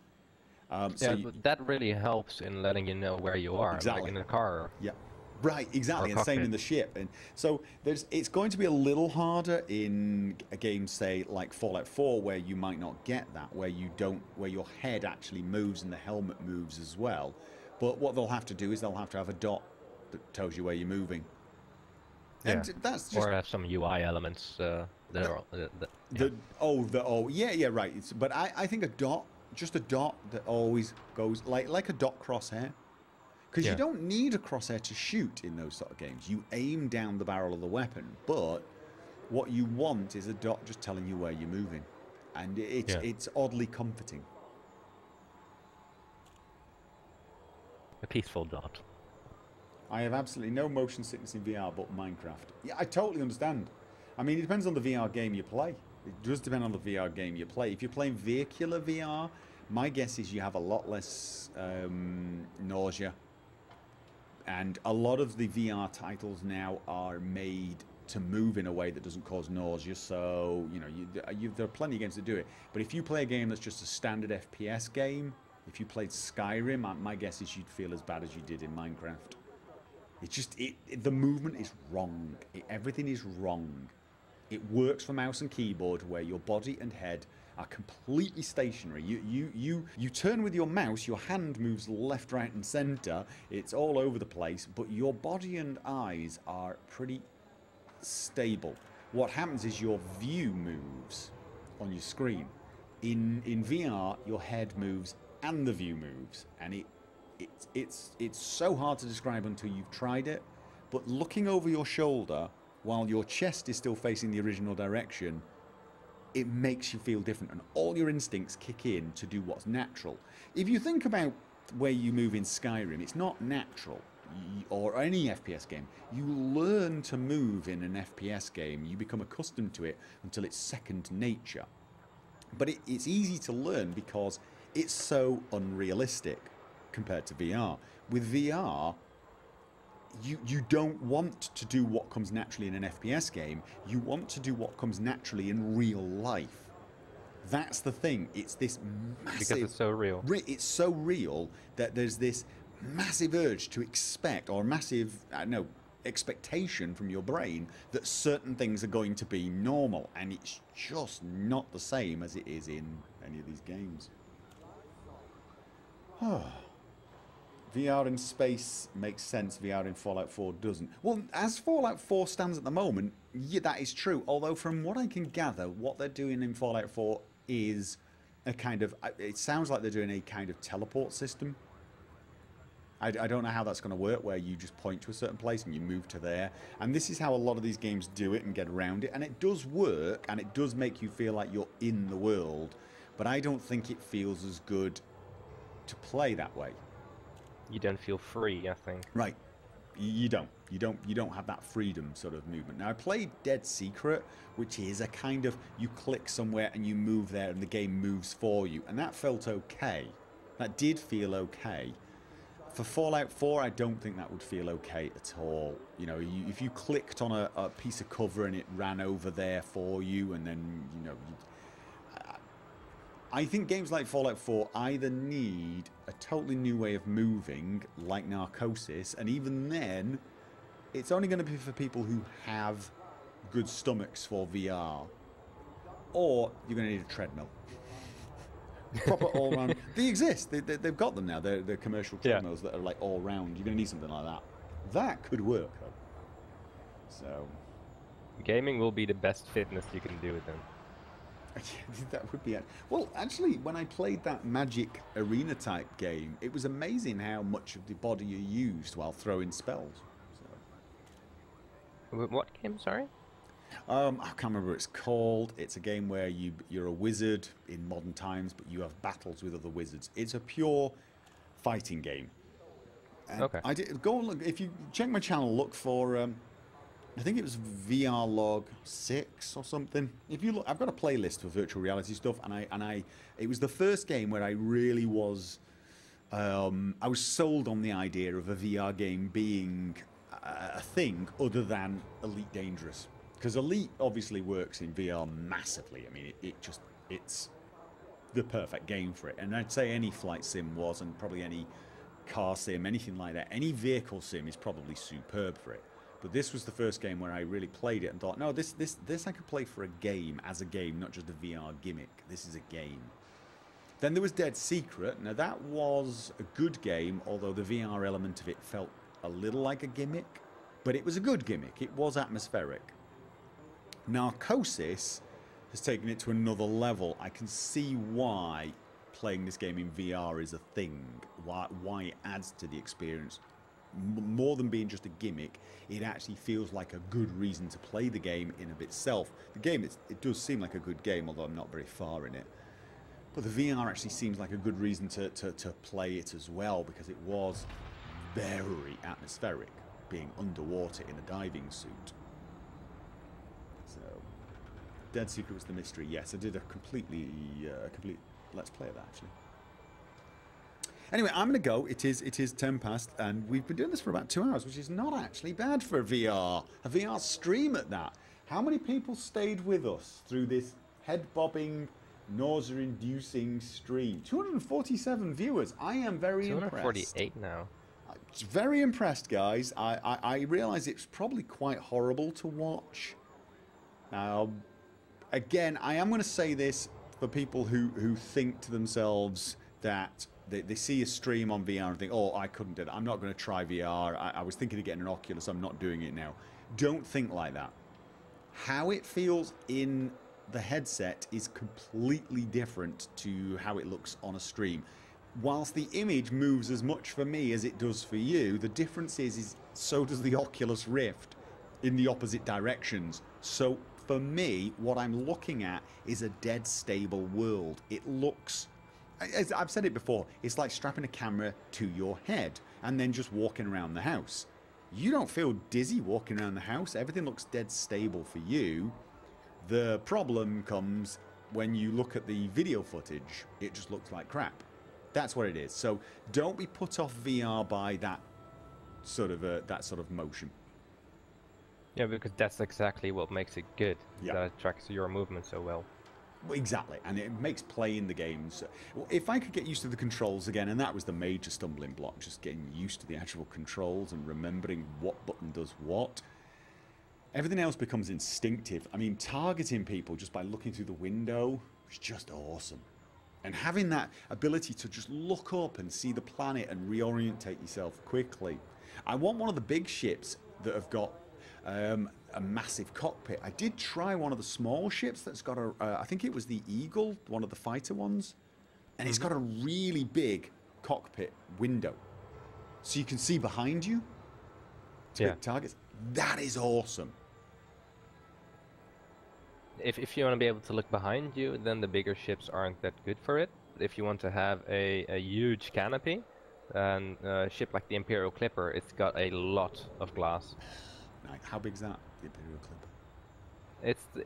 But that really helps in letting you know where you are. Exactly. Like in a car. Yeah. Right, exactly, and same in the ship. And so it's going to be a little harder in a game, say like Fallout 4, where you might not get that, where your head actually moves and the helmet moves as well. But what they'll have to do is they'll have to have a dot that tells you where you're moving. And that's just, or have some UI elements that are right. But I think a dot, just a dot that always goes like a dot crosshair, because you don't need a crosshair to shoot in those sort of games. You aim down the barrel of the weapon, but what you want is a dot just telling you where you're moving, and it's oddly comforting. A peaceful dot. I have absolutely no motion sickness in VR but Minecraft. Yeah, I totally understand. I mean, it depends on the VR game you play. It does depend on the VR game you play. If you're playing vehicular VR, my guess is you have a lot less nausea. And a lot of the VR titles now are made to move in a way that doesn't cause nausea. So, you know, there are plenty of games that do it. But if you play a game that's just a standard FPS game, if you played Skyrim, my guess is you'd feel as bad as you did in Minecraft. It's just, the movement is wrong. Everything is wrong. It works for mouse and keyboard, where your body and head are completely stationary. You turn with your mouse, your hand moves left, right, and center. It's all over the place, but your body and eyes are pretty stable. What happens is your view moves on your screen. In VR, your head moves and the view moves, and it's so hard to describe until you've tried it. But looking over your shoulder while your chest is still facing the original direction, it makes you feel different, and all your instincts kick in to do what's natural. If you think about where you move in Skyrim, it's not natural, or any FPS game. You learn to move in an FPS game. You become accustomed to it until it's second nature. But it's easy to learn because it's so unrealistic compared to VR. With VR, you don't want to do what comes naturally in an FPS game. You want to do what comes naturally in real life. That's the thing. It's this massive... Because it's so real. It's so real that there's this massive urge to expect, or massive, expectation from your brain that certain things are going to be normal. And it's just not the same as it is in any of these games. VR in space makes sense. VR in Fallout 4 doesn't. Well, as Fallout 4 stands at the moment, yeah, that is true. Although from what I can gather, what they're doing in Fallout 4 is a kind of... It sounds like they're doing a kind of teleport system. I don't know how that's going to work, where you just point to a certain place and you move to there. And this is how a lot of these games do it and get around it. And it does work, and it does make you feel like you're in the world. But I don't think it feels as good to play that way. You don't feel free, I think. Right. You don't have that freedom sort of movement. Now, I played Dead Secret, which is a kind of, you click somewhere and you move there and the game moves for you. And that felt okay. That did feel okay. For Fallout 4, I don't think that would feel okay at all. You know, if you clicked on a piece of cover and it ran over there for you, and then, you know... I think games like Fallout 4 either need a totally new way of moving, like Narcosis, and even then, it's only going to be for people who have good stomachs for VR, or you're going to need a treadmill. Proper all-round. They exist. They've got them now. They're commercial treadmills that are like all-round. You're going to need something like that. That could work, though. So... Gaming will be the best fitness you can do with them. That would be it. Well, actually, when I played that Magic Arena type game, it was amazing how much of the body you used while throwing spells. So. What game, sorry? I can't remember what it's called. It's a game where you're a wizard in modern times, but you have battles with other wizards. It's a pure fighting game. And okay. Go and look. If you check my channel, look for... I think it was VR Log 6 or something. If you look, I've got a playlist for virtual reality stuff, and it was the first game where I really was, I was sold on the idea of a VR game being a thing other than Elite Dangerous, because Elite obviously works in VR massively. I mean, it's the perfect game for it, and I'd say any flight sim was, and probably any car sim, anything like that, any vehicle sim is probably superb for it. But this was the first game where I really played it and thought, no, this I could play for a game, as a game, not just a VR gimmick. This is a game. Then there was Dead Secret. Now, that was a good game, although the VR element of it felt a little like a gimmick. But it was a good gimmick. It was atmospheric. Narcosis has taken it to another level. I can see why playing this game in VR is a thing, why it adds to the experience. More than being just a gimmick, it actually feels like a good reason to play the game in of itself. The game, it does seem like a good game, although I'm not very far in it. But the VR actually seems like a good reason to play it as well, because it was very atmospheric, being underwater in a diving suit. So, Dead Secret was the mystery. Yes, I did a complete Let's Play of that, actually. Anyway, I'm going to go. It is 10 past, and we've been doing this for about 2 hours, which is not actually bad for VR. A VR stream at that. How many people stayed with us through this head-bobbing, nausea-inducing stream? 247 viewers. I am very impressed. 248 now. Very impressed, guys. I realise it's probably quite horrible to watch. Again, I am going to say this for people who think to themselves that... They see a stream on VR and think, oh, I couldn't do that. I'm not going to try VR. I was thinking of getting an Oculus. I'm not doing it now. Don't think like that. How it feels in the headset is completely different to how it looks on a stream. Whilst the image moves as much for me as it does for you, the difference is so does the Oculus Rift in the opposite directions. So for me, what I'm looking at is a dead stable world. It looks... As I've said it before, it's like strapping a camera to your head and then just walking around the house. You don't feel dizzy walking around the house. Everything looks dead stable for you. The problem comes when you look at the video footage. It just looks like crap. That's what it is. So don't be put off VR by that sort of motion. Yeah, because that's exactly what makes it good. Yeah. That tracks your movement so well. Well, exactly, and it makes playing the games. If I could get used to the controls again, and that was the major stumbling block, just getting used to the actual controls and remembering what button does what. Everything else becomes instinctive. I mean, targeting people just by looking through the window is just awesome. And having that ability to just look up and see the planet and reorientate yourself quickly. I want one of the big ships that have got a massive cockpit. I did try one of the small ships that's got a, I think it was the Eagle, one of the fighter ones. And it's got a really big cockpit window. So you can see behind you to pick targets. That is awesome. If you want to be able to look behind you, then the bigger ships aren't that good for it. If you want to have a huge canopy, then a ship like the Imperial Clipper, it's got a lot of glass. Nice. How big's that, the Imperial Clipper?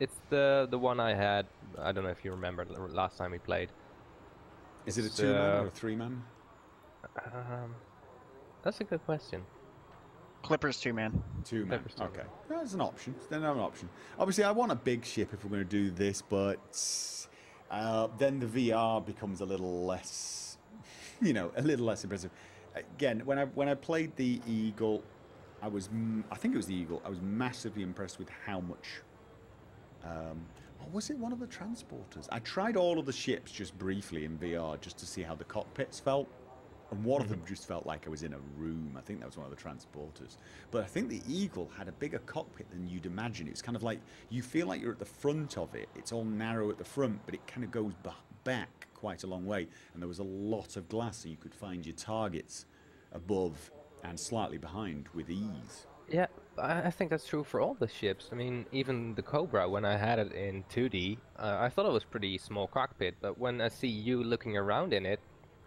It's the one I had. I don't know if you remember the last time we played. Is it a 2-man or a 3-man? That's a good question. Clipper's 2-man. 2-man. Okay, that's an option. Then an option. Obviously, I want a big ship if we're going to do this, but then the VR becomes a little less, a little less impressive. Again, when I played the Eagle, I think it was the Eagle. I was massively impressed with how much. Or was it one of the transporters? I tried all of the ships just briefly in VR just to see how the cockpits felt. And one of them just felt like I was in a room. I think that was one of the transporters. But I think the Eagle had a bigger cockpit than you'd imagine. It's kind of like, you feel like you're at the front of it. It's all narrow at the front, but it kind of goes back quite a long way. And there was a lot of glass, so you could find your targets above and slightly behind with ease. Yeah, I think that's true for all the ships. I mean, even the Cobra, when I had it in 2D, I thought it was pretty small cockpit. But when I see you looking around in it,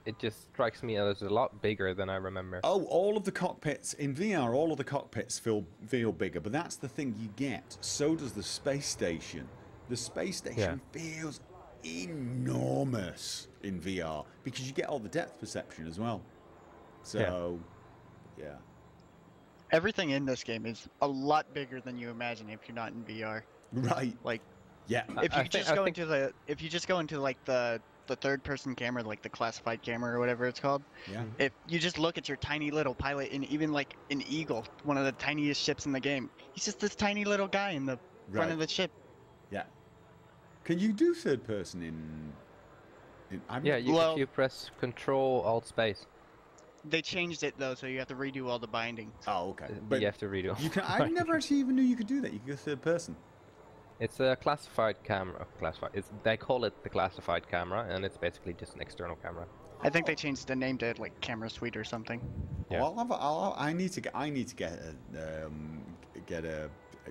it just strikes me as a lot bigger than I remember. Oh, all of the cockpits in VR, all of the cockpits feel bigger, but that's the thing you get. So does the space station. The space station feels enormous in VR because you get all the depth perception as well. So, yeah. Everything in this game is a lot bigger than you imagine if you're not in VR. Right. Like, yeah. If you just go into like the third-person camera, like the classified camera or whatever it's called. Yeah. If you just look at your tiny little pilot, and even like an Eagle, one of the tiniest ships in the game, he's just this tiny little guy in the front of the ship. Yeah. Can you do third-person in if you press Control Alt Space. They changed it though, so you have to redo all the bindings. Oh, okay. But you have to redo. You can. I never actually even knew you could do that. You can go third-person. It's a classified camera. They call it the classified camera, and it's basically just an external camera. I think they changed the name to like Camera Suite or something. Yeah. Well, I need to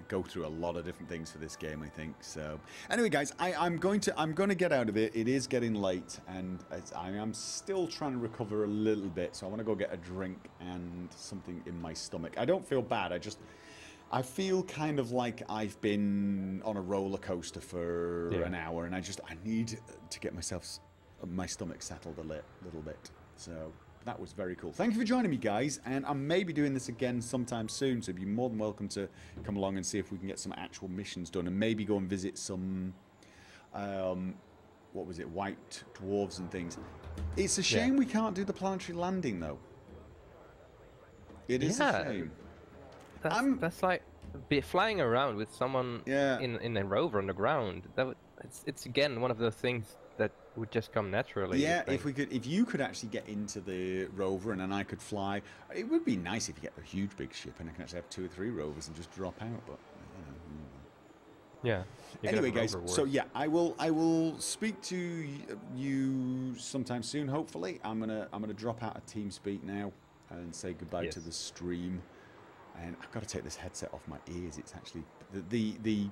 go through a lot of different things for this game, I think. So anyway, guys, I'm going to get out of it. It is getting late, and I am still trying to recover a little bit. So I want to go get a drink and something in my stomach. I don't feel bad. I feel kind of like I've been on a roller coaster for an hour, and I need to get my stomach settled a little bit. So that was very cool. Thank you for joining me, guys, and I may be doing this again sometime soon, so you're more than welcome to come along and see if we can get some actual missions done, and maybe go and visit some, white dwarves and things. It's a shame we can't do the planetary landing, though. It is a shame. That's like flying around with someone in a rover on the ground. It's again one of those things that would just come naturally. Yeah, if you could actually get into the rover and then I could fly, it would be nice if you get a huge big ship and I can actually have 2 or 3 rovers and just drop out. But yeah. Anyway, guys, so yeah, I will speak to you sometime soon. Hopefully, I'm gonna drop out of TeamSpeak now and say goodbye to the stream. And I've got to take this headset off my ears. It's actually the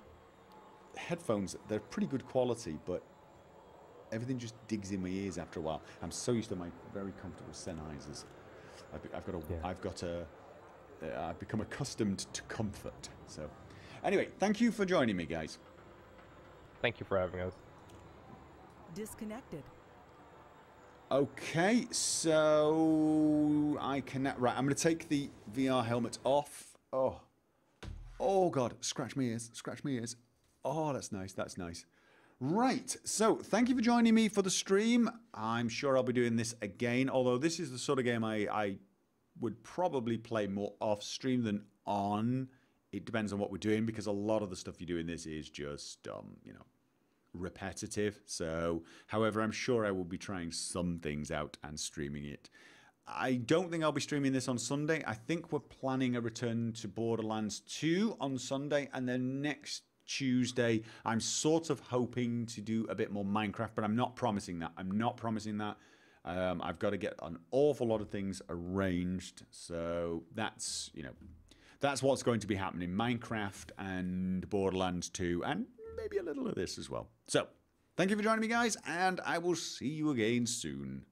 headphones. They're pretty good quality, but everything just digs in my ears after a while. I'm so used to my very comfortable Sennheisers. I've become accustomed to comfort. So, anyway, thank you for joining me, guys. Thank you for having us. Disconnected. Okay, so I can... Right, I'm going to take the VR helmet off. Oh. Oh, God. Scratch my ears. Scratch my ears. Oh, that's nice. That's nice. Right, so thank you for joining me for the stream. I'm sure I'll be doing this again, although this is the sort of game I would probably play more off stream than on. It depends on what we're doing, because a lot of the stuff you do in this is just, you know, repetitive. So, however, I'm sure I will be trying some things out and streaming it. I don't think I'll be streaming this on Sunday. I think we're planning a return to Borderlands 2 on Sunday, and then next Tuesday I'm sort of hoping to do a bit more Minecraft, but I'm not promising that. I'm not promising that. I've got to get an awful lot of things arranged, so that's, you know, that's what's going to be happening. Minecraft and Borderlands 2, and maybe a little of this as well. So, thank you for joining me, guys, and I will see you again soon.